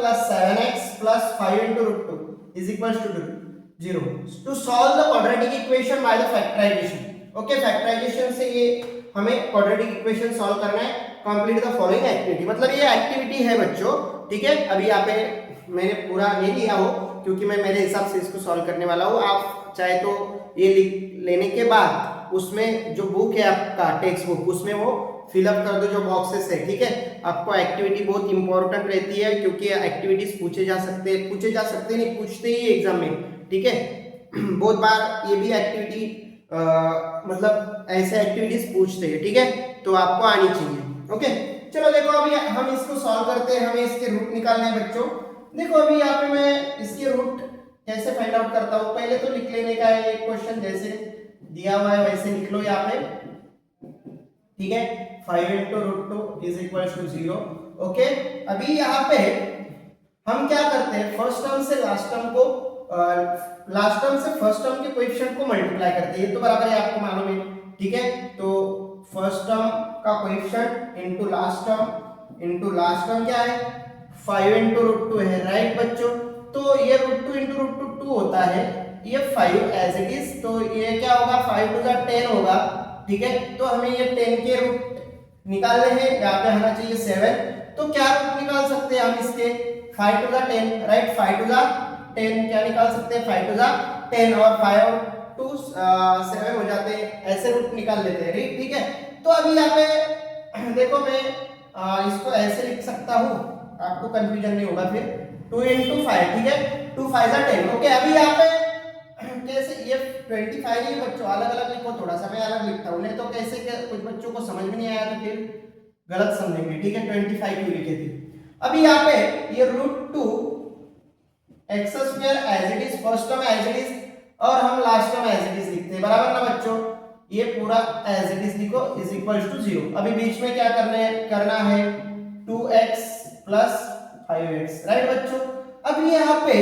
+ 7x + 5 * √2 = 0 to solve the quadratic equation by the factorization। Okay, factorisation से ये हमें क्वाड्रेटिक इक्वेशन सॉल्व करना है। कंप्लीट द फॉलोइंग एक्टिविटी, मतलब ये एक्टिविटी है बच्चों, ठीक है। अभी यहाँ पे मैंने पूरा नहीं लिया हो, क्योंकि मैं मेरे हिसाब से इसको सॉल्व करने वाला हूँ। आप चाहे तो ये लेने के बाद उसमें जो बुक है आपका टेक्स्ट बुक, उसमें वो फिलअप कर दो जो बॉक्सेस है, ठीक है। आपको एक्टिविटी बहुत इंपॉर्टेंट रहती है, क्योंकि एक्टिविटीज पूछे जा सकते नहीं, पूछते ही एग्जाम में, ठीक है। बहुत बार ये भी एक्टिविटी मतलब ऐसे एक्टिविटीज पूछते हैं, ठीक है, तो आपको आनी चाहिए। ओके, चलो देखो अभी हम इसको सॉल्व करते हैं, हमें इसके रूट निकालने हैं बच्चों। देखो अभी यहाँ पे मैं इसके रूट कैसे फाइंड आउट करता हूँ, पहले तो लिख लेने का है, एक क्वेश्चन जैसे दिया हुआ है वैसे लिख लो यहाँ पे, ठीक है। 5 * √2 = 0। ओके, अभी यहाँ पे हम क्या करते हैं, फर्स्ट टर्म से लास्ट टर्म को लास्ट टर्म से फर्स्ट टर्म के कोएफिशिएंट को मल्टीप्लाई करते हैं, ये तो बराबर है, आपको मालूम है, ठीक है। तो फर्स्ट टर्म का कोएफिशिएंट इनटू लास्ट टर्म क्या है, 5 * √2 है, राइट बच्चों। तो ये √2 * √2 होता है, ये 5 एज इट इज, तो ये क्या होगा, 5 * 2 = 10 होगा, ठीक है। तो हमें ये 10 के रूट निकालने हैं, यहाँ पे आना चाहिए 7। तो क्या रूट निकाल सकते हैं हम इसके, 5 * 2 = 10, राइट, 5 * 2 = 10 क्या निकाल सकते हैं, 5 * 2 = 10 और 5 और 2 7 हो जाते हैं, ऐसे रूट निकाल लेते हैं, ठीक है। तो अभी यहाँ पे देखो मैं इसको ऐसे लिख सकता हूँ, आपको कंफ्यूजन नहीं होगा फिर, 2 * 5, ठीक है, 2 × 5 = 10। ओके, अभी यहाँ पे कैसे, ये 25 नहीं बच्चों, अलग अलग लिखो, थोड़ा सा मैं अलग लिखता हूँ, नहीं तो कैसे कुछ बच्चों को समझ में नहीं आया तो फिर गलत समझेंगे, ठीक है। 25 क्यों लिखे थे। अभी यहाँ पे ये √2 x² as it is, first term as it is, और हम last term as it is लिखते हैं, बराबर ना बच्चों, ये पूरा एज इट इज लिखो = 0। अभी बीच में क्या करना है 2x + 5x, राइट बच्चों। अब यहाँ पे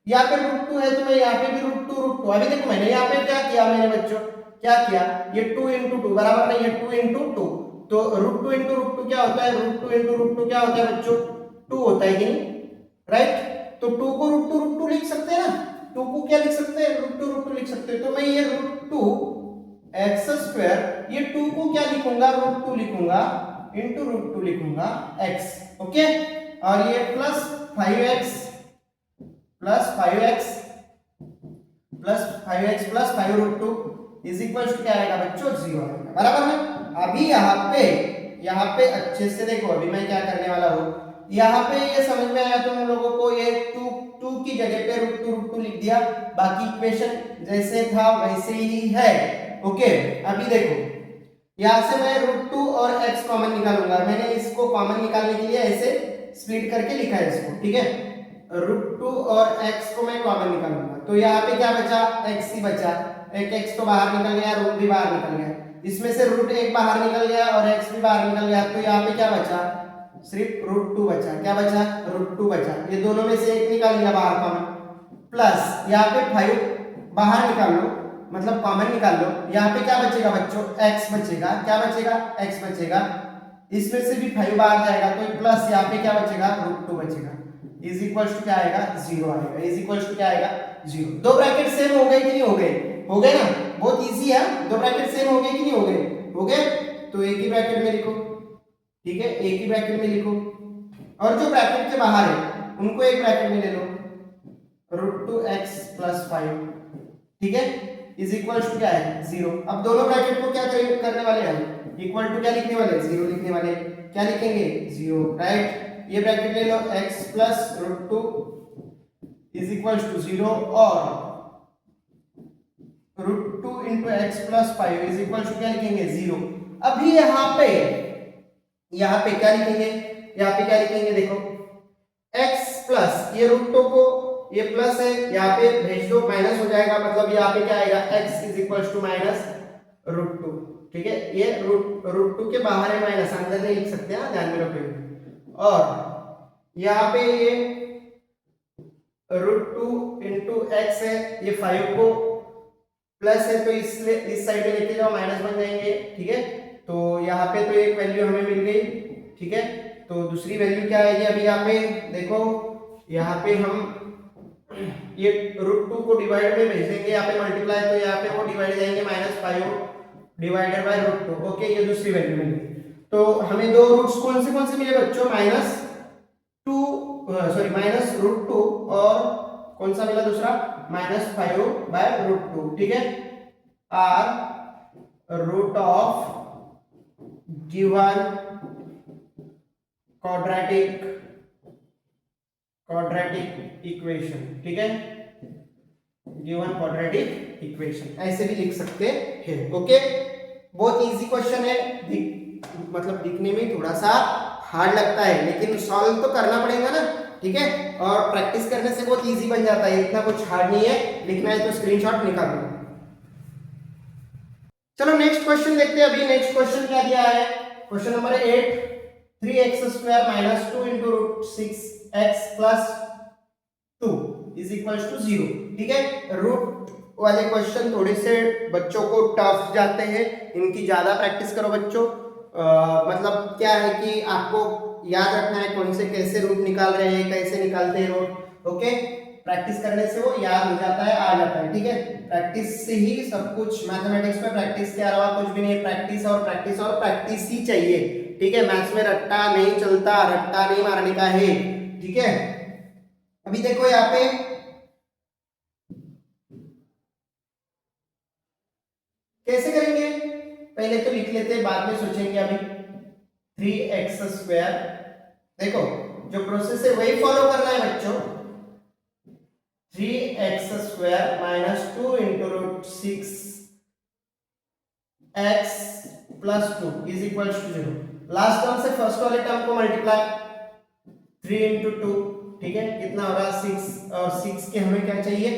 √2 है, तो मैं यहाँ पे भी √2 अभी देखो मैंने यहाँ पे क्या किया, मैंने बच्चों क्या किया, ये 2 * 2 बराबर नहीं, ये 2 * 2, तो √2 * √2 क्या होता है, √2 * √2 क्या होता है बच्चों, 2 होता है कि नहीं, राइट। तो 2 को √2 लिख सकते हैं ना, 2 को क्या लिख सकते हैं, √2 लिख सकते हैं। तो मैं ये √2 x², ये 2 को क्या लिखूंगा, √2 लिखूंगा, इंटू √2 लिखूंगा x, ओके। और ये plus 5x plus 5x plus 5x plus 5 √2 क्या आएगा बच्चों, 0 आएगा, बराबर है। अभी यहाँ पे अच्छे से देखो, अभी मैं क्या करने वाला हूँ, यहाँ पे ये समझ में आया तुम लोगों को, ये 2 की जगह पे √2 लिख दिया, बाकी इक्वेशन जैसे था वैसे ही है, ओके। अभी देखो यहाँ से मैं √2 और x कॉमन निकालूंगा, मैंने इसको कॉमन निकालने के लिए ऐसे स्प्लिट करके लिखा है इसको, ठीक है। √2 और x को मैं कॉमन निकालूंगा, तो यहाँ पे क्या बचा, x ही बचा, एक x तो बाहर निकल गया, रूट भी बाहर निकल गया, इसमें से √1 बाहर निकल गया और x भी बाहर निकल गया, तो यहाँ पे क्या बचा, सिर्फ √2 बचा, क्या बचा, √2 बचा, ये दोनों में से एक निकाल लिया बाहर कॉमन, प्लस यहाँ पे 5 बाहर निकाल लो, मतलब कॉमन निकाल लो, यहाँ पे क्या बचेगा बच्चों, x बचेगा, क्या बचेगा, x बचेगा, इसमें से भी 5 बाहर जाएगा तो प्लस यहाँ पे क्या बचेगा, √2 बचेगा, इज इक्वल टू क्या आएगा, 0 आएगा, इज इक्वल टू क्या आएगा, 0। दो ब्रैकेट सेम हो गए कि नहीं हो गए, हो गए ना, बहुत इजी है, दो ब्रैकेट सेम हो गए कि नहीं हो गए, हो गए, तो एक ही ब्रैकेट में लिखो, ठीक है, एक ही ब्रैकेट में लिखो, और जो ब्रैकेट के बाहर है उनको एक ब्रैकेट में ले लो, √2x + 5, ठीक है, इज इक्वल टू क्या है, 0। अब दोनों ब्रैकेट को क्या करने वाले हैं, इक्वल टू क्या लिखने वाले, 0 लिखने वाले, क्या लिखेंगे, 0, राइट। ये ब्रैकेट ले लो, x + √2 इज इक्वल टू 0 और √2 × x + 5 इज इक्वल टू क्या लिखेंगे, 0। अभी यहाँ पे क्या लिखेंगे, यहाँ पे क्या लिखेंगे, देखो x प्लस ये √2 को ये प्लस है, यहाँ पे भेज दो, माइनस हो जाएगा, मतलब यहाँ पे क्या आएगा, x इज इक्वल टू -√2, ठीक है, ये √2 के बाहर है माइनस, अंदर नहीं लिख सकते हैं, ध्यान में रखो। और यहाँ पे ये √2 × x है, ये 5 को प्लस है तो इसलिए इस साइड में लेके जाओ, माइनस बन जाएंगे, ठीक है। तो यहाँ पे तो एक वैल्यू हमें मिल गई, ठीक है, तो दूसरी वैल्यू क्या आएगी, अभी यहाँ पे देखो, यहाँ पे हम ये √2 को डिवाइड में भेजेंगे, यहाँ पे मल्टीप्लाई, तो यहाँ पे वो डिवाइड जाएंगे, -5 डिवाइडेड बाय √2, ओके, ये दूसरी वैल्यू मिल गई। तो हमें दो रूट्स कौन से मिले बच्चों, -√2 और कौन सा मिला दूसरा, -5/√2, ठीक है, are root of given quadratic equation, ठीक है, गिवन क्वाड्रेटिक इक्वेशन ऐसे भी लिख सकते हैं, ओके। बहुत इजी क्वेश्चन है, मतलब दिखने में थोड़ा सा हार्ड लगता है, लेकिन सॉल्व तो करना पड़ेगा ना, ठीक है, और प्रैक्टिस करने से बहुत इजी बन जाता है, इतना कुछ हार्ड नहीं है, लिखना है तो स्क्रीनशॉट निकाल लो। चलो नेक्स्ट क्वेश्चन देखते हैं। अभी नेक्स्ट क्वेश्चन क्या दिया है, question number 8, 3x² - 2 × √6x + 2 is equal to 0, ठीक है। रूट वाले क्वेश्चन थोड़े से बच्चों को टफ जाते हैं, इनकी ज्यादा प्रैक्टिस करो बच्चों। मतलब क्या है कि आपको याद रखना है कौन से कैसे रूट निकाल रहे हैं, कैसे निकालते हैं रूट, ओके। प्रैक्टिस करने से वो याद हो जाता है, आ जाता है, ठीक है। प्रैक्टिस से ही सब कुछ, मैथमेटिक्स में प्रैक्टिस के अलावा कुछ भी नहीं है, प्रैक्टिस और प्रैक्टिस और प्रैक्टिस ही चाहिए, ठीक है। मैथ्स में रट्टा नहीं चलता, रट्टा नहीं मारने का है, ठीक है। अभी देखो यहाँ पे कैसे करेंगे, पहले तो लिख लेते हैं, बाद में सोचेंगे। अभी 3x², देखो जो प्रोसेस है वही फॉलो करना है बच्चों, 3x² - 2 × √6x + 2 is equal to 0। Last term से फर्स्ट वाले टर्म को मल्टीप्लाई, 3 × 2, ठीक है, कितना होगा 6, और 6 के हमें क्या चाहिए,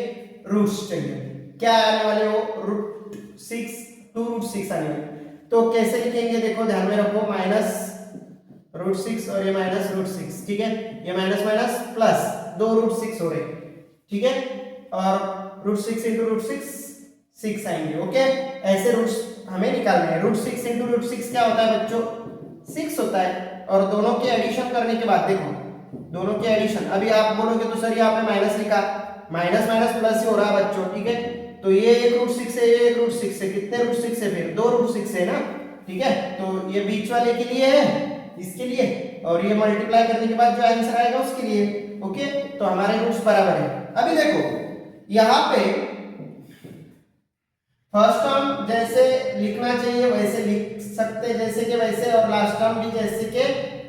रूट्स चाहिए, क्या आने वाले हो, √6, 2√6 आने वाले। तो कैसे लिखेंगे, देखो ध्यान में रखो, -√6 और ये -√6, ठीक है, ये माइनस माइनस प्लस, 2 √6 हो रहे, ठीक है, और √6 × √6 6 आएंगे, ओके। ऐसे रूट्स हमें निकालने हैं। √6 × √6 क्या होता है बच्चों, 6 होता है, और दोनों के एडिशन करने के बाद देखो, दोनों के एडिशन, अभी आप बोलोगे तो सर यहाँ पे माइनस लिखा, माइनस माइनस प्लस ही हो रहा है बच्चों, ठीक है। तो ये एक √6 है, ये एक √6 है, कितने √6 है, फिर 2 √6 है ना, ठीक है। तो ये बीच वाले के लिए है, इसके लिए, और ये मल्टीप्लाई करने के बाद जो आंसर आएगा उसके लिए, ओके। तो हमारे रूट्स बराबर है। अभी देखो यहाँ पे फर्स्ट टर्म जैसे लिखना चाहिए वैसे लिख सकते, जैसे के वैसे, और लास्ट टर्म भी जैसे के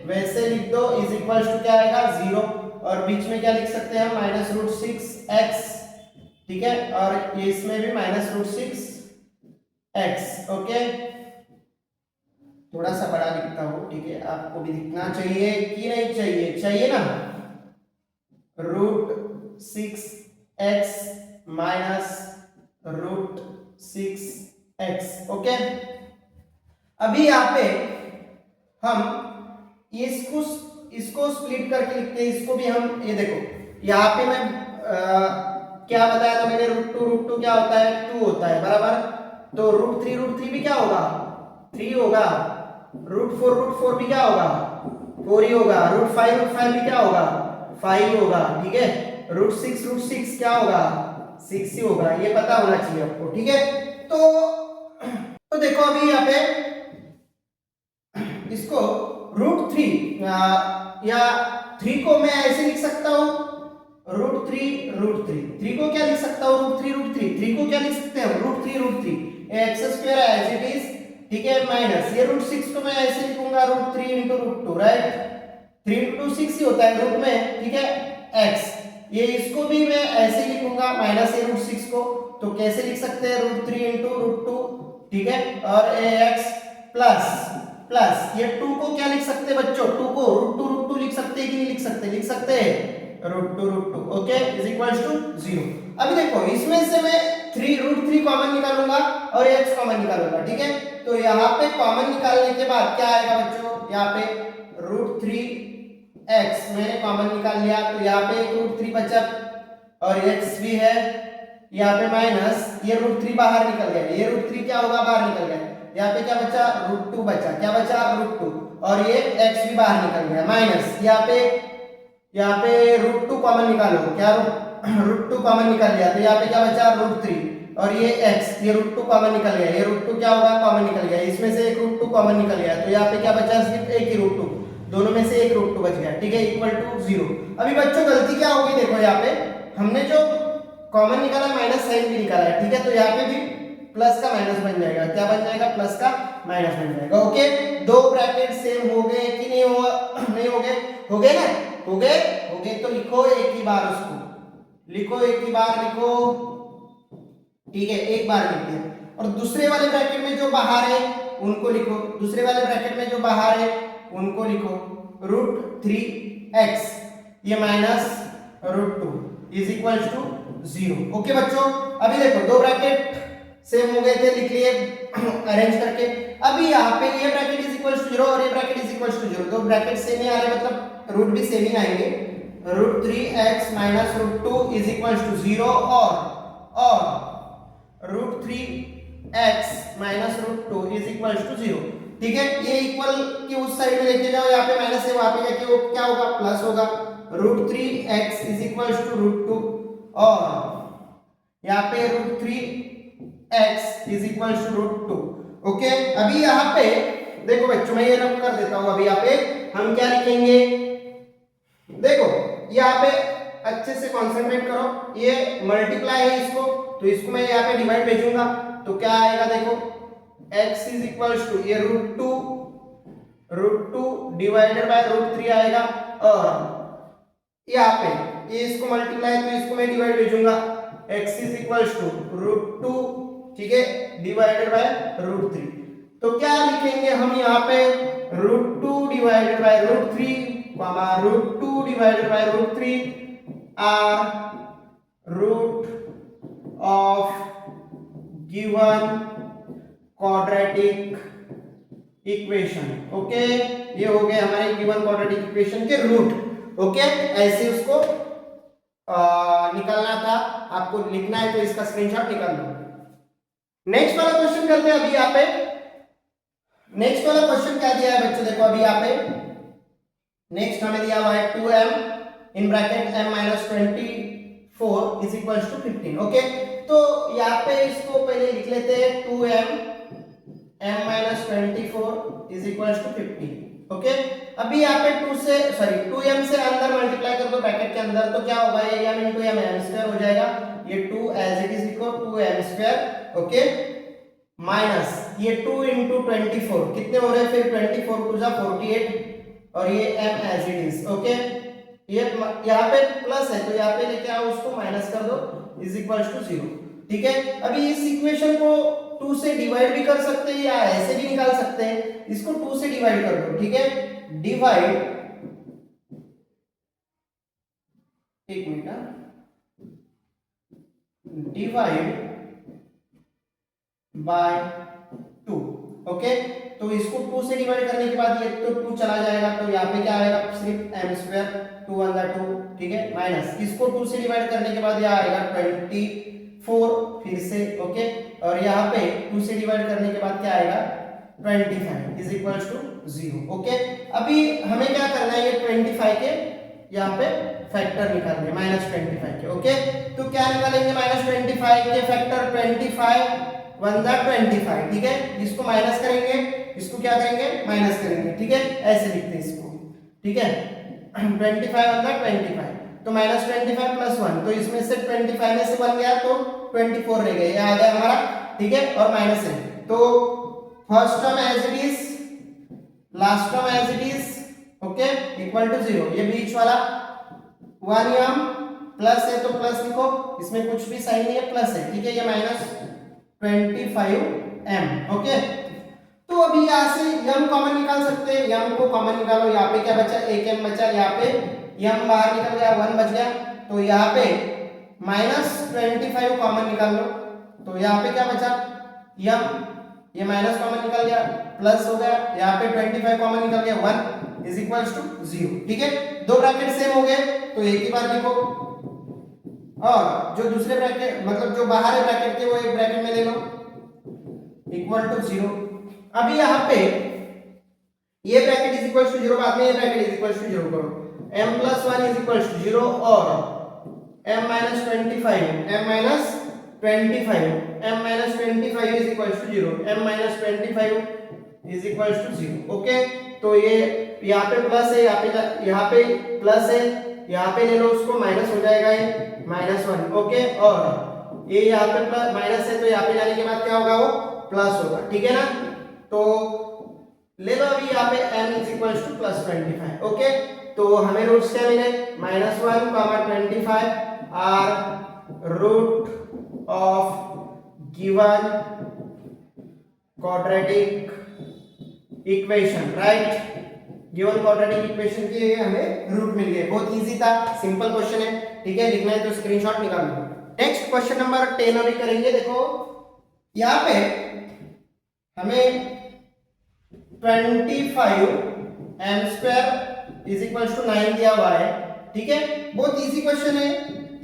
वैसे लिख दो, इज इक्वल टू क्या आएगा, 0, और बीच में क्या लिख सकते हैं हम, -√6x, ठीक है, और ये इसमें भी -√6x, ओके। थोड़ा सा बड़ा लिखता हूं, ठीक है, आपको भी दिखना चाहिए कि नहीं चाहिए, चाहिए ना, √6x -√6x, ओके। अभी यहाँ पे हम इसको स्प्लिट करके लिखते हैं, इसको भी हम, ये देखो यहाँ पे मैं क्या बताया था मैंने, √2 क्या होता है, 2 होता है, बराबर। तो √3 भी क्या होगा, 3 होगा, रूट फोर भी क्या होगा, 4 ही होगा। रूट फाइव भी क्या होगा, 5 होगा, ठीक है। रूट सिक्स क्या होगा, 6 ही होगा, ये पता होना चाहिए आपको, ठीक है। तो देखो अभी यहाँ पे इसको रूट 3 या 3 को मैं ऐसे लिख सकता हूं, रूट थ्री को क्या लिख सकता हूं, थ्री को क्या लिख सकते हैं, root three x square as it is, ठीक है, माइनस ये रूट 6 को मैं ऐसे लिखूंगा root 3 into root 2, right. 3 into 6 ही होता है रूट में, ठीक है, एक्स। ये इसको भी मैं ऐसे ही लिखूंगा माइनस ये रूट 6 को, तो कैसे लिख सकते हैं, रूट 3 इंटू रूट 2, ठीक है, और एक्स प्लस प्लस ये 2 को क्या लिख सकते हैं बच्चों, 2 को रूट 2 लिख सकते हैं कि नहीं लिख सकते, लिख सकते हैं, root two, okay, is equals to 0। अभी देखो इसमें से मैं रूट 3 कॉमन निकालूंगा और x कॉमन निकालूंगा, ठीक है। तो यहाँ पे कॉमन निकालने के बाद क्या आएगा बच्चों, यहाँ पे रूट 3x मैंने कॉमन निकाल लिया, तो यहाँ पे एक रूट 3 बचा और x भी है, यहाँ पे माइनस ये रूट 3 बाहर निकल गया, ये रूट 3 क्या होगा, बाहर निकल गया। यहाँ पे क्या बचा, रूट 2 बचा, क्या बचा, रूट 2, और ये x भी बाहर निकल गया, माइनस यहाँ पे रूट 2 कॉमन निकालो, क्या रूट 2 कॉमन निकाल लिया, तो यहाँ पे क्या बचा, रूट 3, और ये x, ये रूट 2 कॉमन निकल गया, ये रूट 2 क्या होगा, कॉमन निकल गया, इसमें से एक रूट 2 कॉमन निकल गया, तो यहाँ पे क्या बचा, सिर्फ एक ही रूट 2, दोनों में से एक रूट 2 बच गया, ठीक है, इक्वल टू 0। अभी बच्चों गलती क्या होगी, देखो यहाँ पे हमने जो कॉमन निकाला माइनस साइन भी निकाला है, ठीक है, तो यहाँ पे भी प्लस का माइनस बन जाएगा, क्या बन जाएगा, प्लस का माइनस बन जाएगा, ओके। दो ब्रैकेट सेम हो गए कि नहीं, नहीं हो गए, हो गए ना, हो गए तो लिखो एक ही बार, उसको लिखो एक ही बार लिखो, ठीक है, एक बार लिख दिया। और दूसरे वाले ब्रैकेट में जो बाहर है उनको लिखो, दूसरे वाले ब्रैकेट में जो बाहर है उनको लिखो, रूट 3x ये minus root 2 is equal to 0, okay बच्चों। अभी देखो दो ब्रैकेट सेम हो गए थे, लिख लिए अरेंज करके। अभी यहाँ पे ये ब्रैकेट इज इक्वल टू 0 और ये ब्रैकेट इज इक्वल टू 0, दो ब्रैकेट सेम ही आ रहे, मतलब रूट भी सेम ही आएंगे। Root 3x minus root 2 is equal to 0 और root 3x minus root 2 is equal to 0, ठीक है। ये इक्वल के उस साइड में लेके जाओ, यहाँ पे माइनस है, वहां पे जाके वो क्या होगा, प्लस होगा। Root 3x is equal to root 2 और यहाँ पे root 3x is equal to root 2, okay. अभी यहाँ पे देखो बच्चों मैं ये रब कर देता हूँ, अभी यहाँ पे हम क्या लिखेंगे, देखो यहाँ पे अच्छे से कॉन्सेंट्रेट करो, ये मल्टीप्लाई है इसको, तो इसको मैं यहाँ पे डिवाइड भेजूंगा, तो क्या आएगा, देखो x इज इक्वल टू ये रूट 2 डिवाइडेड बाय रूट 3 आएगा, और यहाँ पे ये इसको मल्टीप्लाई तो इसको मैं डिवाइड भेजूंगा, x is equal to root 2, ठीक है, डिवाइडेड बाय रूट 3। तो क्या लिखेंगे हम यहाँ पे, root 2 divided by root 3 root 2 divided by root 3 are root of given quadratic equation, okay. ये हो गए हमारे गिवन क्वाड्रेटिक इक्वेशन के रूट, ओके। ऐसे उसको निकालना था, आपको लिखना है तो इसका स्क्रीनशॉट निकाल लो। नेक्स्ट वाला क्वेश्चन करते हैं। अभी यहाँ पे नेक्स्ट वाला क्वेश्चन क्या दिया है बच्चों, देखो अभी यहाँ पे नेक्स्ट हमें दिया हुआ है 2m in bracket m minus 24 is equal to 15, okay. तो यहाँ पे इसको पहले लिख लेते हैं 2m m minus 24 is equal to 15, okay. अभी यहाँ पे 2m से अंदर मल्टीप्लाई कर दो ब्रैकेट के अंदर, तो क्या होगा, ये m into m स्क्वायर हो जाएगा, ये 2 as it is equal 2m square, okay, minus ये 2 into 24 कितने हो रहे हैं फिर, 24 टू जा 48 और ये m as it is, okay. ये यहाँ पे प्लस है तो यहाँ पे लेके आओ, उसको माइनस कर दो इज इक्वल टू 0, ठीक है। अभी इस इक्वेशन को 2 से डिवाइड भी कर सकते हैं या ऐसे भी निकाल सकते हैं, इसको 2 से डिवाइड कर दो, ठीक है, डिवाइड, एक मिनट, डिवाइड बाय 2, ओके। तो इसको 2 से डिवाइड करने के बाद ये तो 2 चला जाएगा, तो यहाँ पे क्या आएगा, सिर्फ m स्क्वायर 2 × 2, ठीक है, माइनस इसको 2 से डिवाइड करने के बाद यहाँ आएगा 24 फिर से, ओके। और यहाँ पे 2 से डिवाइड करने के बाद क्या आएगा 25 इज इक्वल टू 0। ओके, अभी हमें क्या करना है, ये 25 के यहाँ पे फैक्टर निकालने, -25 के। ओके, तो क्या निकालेंगे, -25 के फैक्टर 25 1 दा 25, ठीक है। इसको माइनस करेंगे, इसको क्या करेंगे, माइनस करेंगे, ठीक है। ऐसे लिखते हैं इसको, ठीक है। 25 1 दा 25, तो -25 प्लस 1, तो इसमें से 25 में से 1 गया तो 24 रह गया, ये आ गया हमारा, ठीक है। और माइनस है, तो first term as it is, last term as it is, okay, equal to 0। ये बीच वाला 1m प्लस है तो प्लस लिखो, इसमें कुछ भी साइन नहीं है, प्लस है, ठीक है। ये -25m, ओके। तो अभी यहाँ से m कॉमन निकाल सकते हैं, m को कॉमन निकालो, यहाँ पे क्या बचा, 1m बचा, यहाँ पे m बाहर निकल गया, 1 बच गया, तो यहाँ पे -25 कॉमन निकाल लो, तो यहाँ पे क्या बचा, m, ये माइनस कॉमन निकल गया, प्लस हो गया, यहाँ पे 25 कॉमन निकल गया, 1 इज इक्वल टू 0, ठीक है। दो ब्रैकेट सेम हो गए तो एक ही बार लिखो, और जो दूसरे ब्रैकेट मतलब जो बाहर है ब्रैकेट के, वो एक ब्रैकेट में ले लो, इक्वल टू 0। अभी यहाँ पे ये ब्रैकेट इज इक्वल टू 0, बाद में ये ब्रैकेट इज इक्वल टू 0 करो, m plus 1 is equal to 0 और m minus 25 is equal to 0, m minus 25 is equal to 0। Okay, तो ये यहाँ पे प्लस है, यहाँ पे प्लस है, यहाँ पे ले लो उसको, माइनस हो जाएगा ये -1, ओके। और ये यहाँ पे प्लस माइनस है, तो यहाँ पे जाने के बाद क्या होगा, वो प्लस होगा, ठीक है ना। तो ले लो अभी यहाँ पे m is equal to +25, okay. तो हमें रूट्स क्या मिले, -1, 25 are root of given quadratic equation, right. Given quadratic equation के हमें रूट मिल गए, बहुत इजी था, सिंपल क्वेश्चन है, ठीक है। लिखना है तो स्क्रीनशॉट निकाल लो। नेक्स्ट क्वेश्चन नंबर 10 अभी करेंगे। देखो यहाँ पे हमें 25m² इज इक्वल टू 9 दिया हुआ है, ठीक है। बहुत इजी क्वेश्चन है।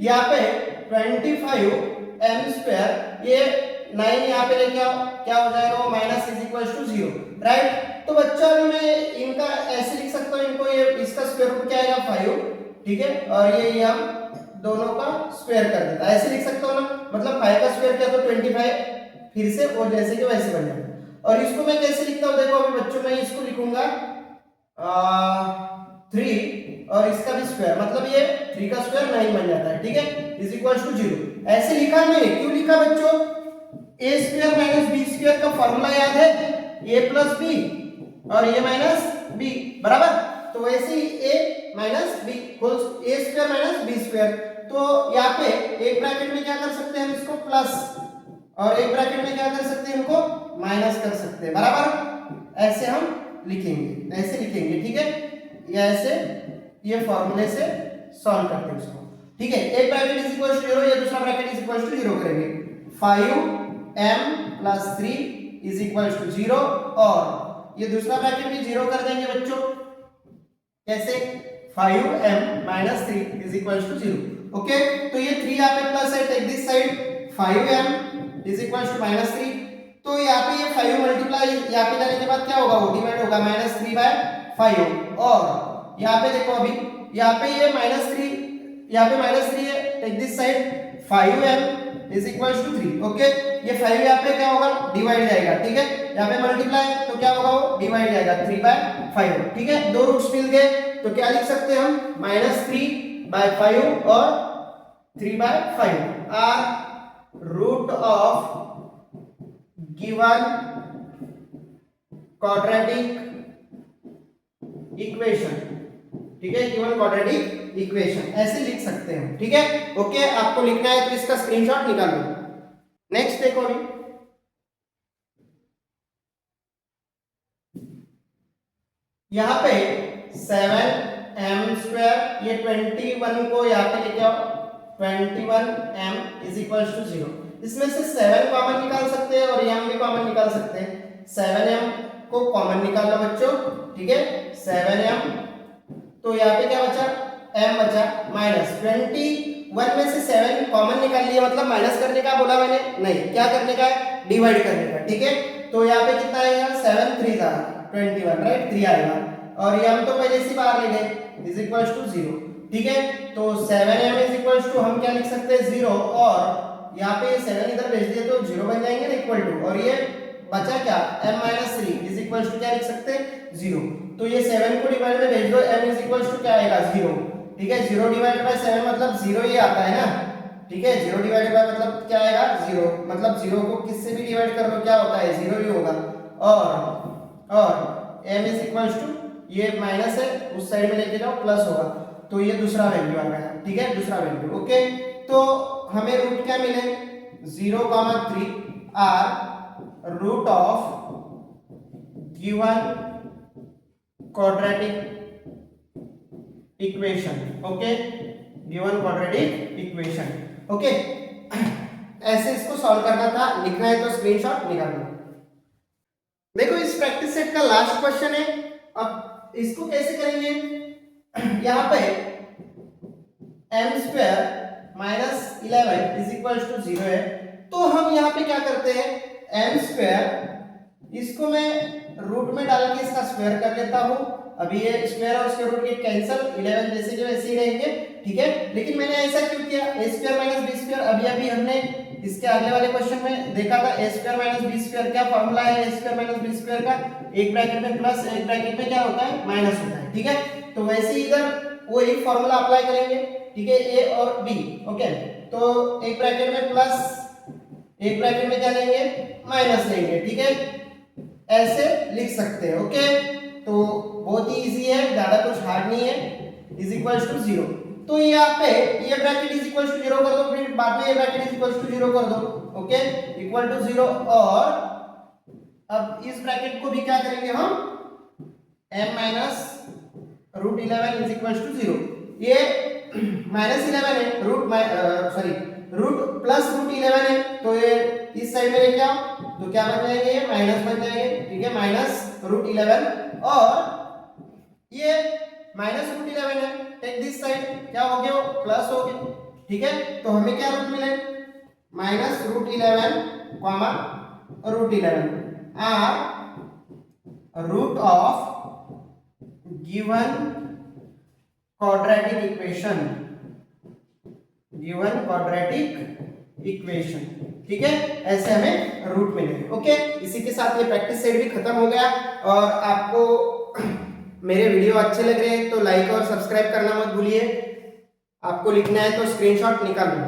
यहाँ पे 25m², ये 9 यहाँ पे लेके आओ, क्या हो जाएगा, वो minus is equal to 0, right. तो बच्चा अभी मैं इनका ऐसे लिख सकता हूँ, इनको ये इसका स्क्वायर रूट क्या आएगा 5, ठीक है। और ये हम दोनों का स्क्वायर कर देता, ऐसे लिख सकता हूँ ना, मतलब 5 का स्क्वायर किया तो 25 फिर से वो जैसे कि वैसे बन जाएगा। और इसको मैं कैसे लिखता हूँ, देखो अभी बच्चों मैं इसको लिखूंगा 3 और इसका भी स्क्वायर, मतलब ये 3 का स्क्वायर 9 बन जाता है, ठीक है, इज इक्वल टू 0। ऐसे लिखा मैंने, क्यों लिखा बच्चों, a² माइनस b² का फॉर्मूला याद है, a प्लस b और a माइनस b बराबर, तो वैसे ही a minus b whole a² minus b²। तो यहाँ पे एक ब्रैकेट में क्या कर सकते हैं हम, इसको प्लस, और एक ब्रैकेट में क्या कर सकते हैं, इनको माइनस कर सकते हैं, बराबर। ऐसे हम लिखेंगे, ऐसे लिखेंगे, ठीक है, या ऐसे ये फॉर्मूले से सॉल्व करते हैं उसको, ठीक है। एक ब्रैकेट इज इक्वल टू 0, ये दूसरा ब्रैकेट इज इक्वल टू 0 करेंगे, 5m plus 3 is equal to 0, और ये दूसरा ब्रैकेट भी 0 कर देंगे बच्चों, कैसे, 5m minus 3 is equal to 0, okay. तो ये 3 यहाँ पे प्लस है, take this side, 5m is equal to -3, तो यहाँ पे ये 5 मल्टीप्लाई यहाँ पे जाने के बाद क्या होगा, वो डिवाइड होगा -3/5, और यहाँ पे देखो अभी यहाँ पे ये -3, यहाँ पे -3 है, take this side, 5m is equal to 3, okay. ये 5 यहाँ पे क्या होगा, डिवाइड जाएगा, ठीक है। यहाँ पे मल्टीप्लाई तो क्या होगा, वो डिवाइड जाएगा 3/5, ठीक है। दो रूट्स मिल गए, तो क्या लिख सकते हैं हम, -3/5 और 3/5 are root of given quadratic equation, ठीक है, गिवन क्वाड्रेटिक इक्वेशन ऐसे लिख सकते हैं, ठीक है। ओके, आपको लिखना है तो इसका स्क्रीनशॉट निकाल लो। नेक्स्ट देखो अभी यहाँ पे 7m², ये 21 को यहाँ पे लेके आओ, 21m इज इक्वल टू 0। इसमें से 7 कॉमन निकाल सकते हैं और m भी कॉमन निकाल सकते हैं। 7m को कॉमन निकाल लो बच्चों, ठीक है, 7m, तो यहाँ पे क्या बचा, m बचा, -21 में से 7 कॉमन निकाल लिया, मतलब माइनस करने का बोला मैंने, नहीं, क्या करने का है, डिवाइड करने का, ठीक है। तो यहाँ पे कितना आएगा 7 3 जा 21 राइट 3 आएगा और ये हम तो पहले से बाहर ले गए इज इक्वल टू 0 ठीक है। तो 7m इज इक्वल टू हम क्या लिख सकते हैं 0 और यहाँ पे 7 इधर भेज दिए तो 0 बन जाएंगे ना इक्वल टू और ये बचा क्या m-3 इज इक्वल टू क्या लिख सकते हैं 0। तो ये 7 को डिवाइड में भेज दो m इज इक्वल टू क्या आएगा 0 ठीक है। 0 डिवाइडेड बाय 7 मतलब 0 ही आता है ना ठीक है। 0 डिवाइडेड बाय मतलब क्या आएगा 0 मतलब 0 को किससे भी डिवाइड कर लो क्या होता है 0 ही होगा और m इज इक्वल टू ये माइनस है उस साइड में लेके जाओ प्लस होगा तो ये दूसरा वैल्यू आ गया ठीक है दूसरा वैल्यू ओके। तो हमें रूट क्या मिले 0,3 are root of given quadratic equation okay given quadratic equation okay. ऐसे इसको सॉल्व करना था लिखना है तो स्क्रीनशॉट निकाल लो। देखो इस प्रैक्टिस सेट का लास्ट क्वेश्चन है। अब इसको कैसे करेंगे यहाँ पे m square minus 11 is equal to 0 है तो हम यहाँ पे क्या करते हैं m स्क्वायर इसको मैं रूट में डाल के इसका स्क्वायर कर लेता हूँ। अभी ये स्क्वायर और स्क्वायर रूट के कैंसिल 11 जैसे के वैसे ही रहेंगे ठीक है। लेकिन मैंने ऐसा क्यों किया a square minus b square अभी हमने इसके अगले वाले क्वेश्चन में देखा था a square minus b square क्या फॉर्मूला है a square minus b square का एक ब्रैकेट में प्लस एक ब्रैकेट में क्या होता है माइनस होता है ठीक है। तो वैसे ही इधर वो एक फॉर्मूला अप्लाई करेंगे ठीक है a और b ओके। तो एक ब्रैकेट में प्लस एक ब्रैकेट में क्या लेंगे माइनस लेंगे ठीक है ऐसे लिख सकते हैं ओके। तो बहुत ही इजी है ज्यादा कुछ हार्ड नहीं है इज इक्वल टू 0। तो यहाँ पे ये ब्रैकेट इज इक्वल टू 0 कर दो फिर बाद में ये ब्रैकेट इज इक्वल टू 0 कर दो ओके इक्वल टू 0 और अब इस ब्रैकेट को भी क्या करेंगे हम m minus root 11 is equal to 0। ये माइनस 11 है रूट प्लस रूट 11 है तो ये इस साइड में लेके आओ तो क्या बन जाएंगे ये माइनस बन जाएंगे ठीक है माइनस रूट 11 और ये माइनस रूट 11 है टेक दिस साइड क्या हो गया प्लस हो गया ठीक है। तो हमें क्या रूट मिले minus root 11 comma root 11 are root of given quadratic equation ठीक है। ऐसे हमें रूट मिलेंगे ओके। इसी के साथ ये प्रैक्टिस सेट भी खत्म हो गया और आपको मेरे वीडियो अच्छे लग रहे हैं तो लाइक और सब्सक्राइब करना मत भूलिए। आपको लिखना है तो स्क्रीनशॉट निकाल लो।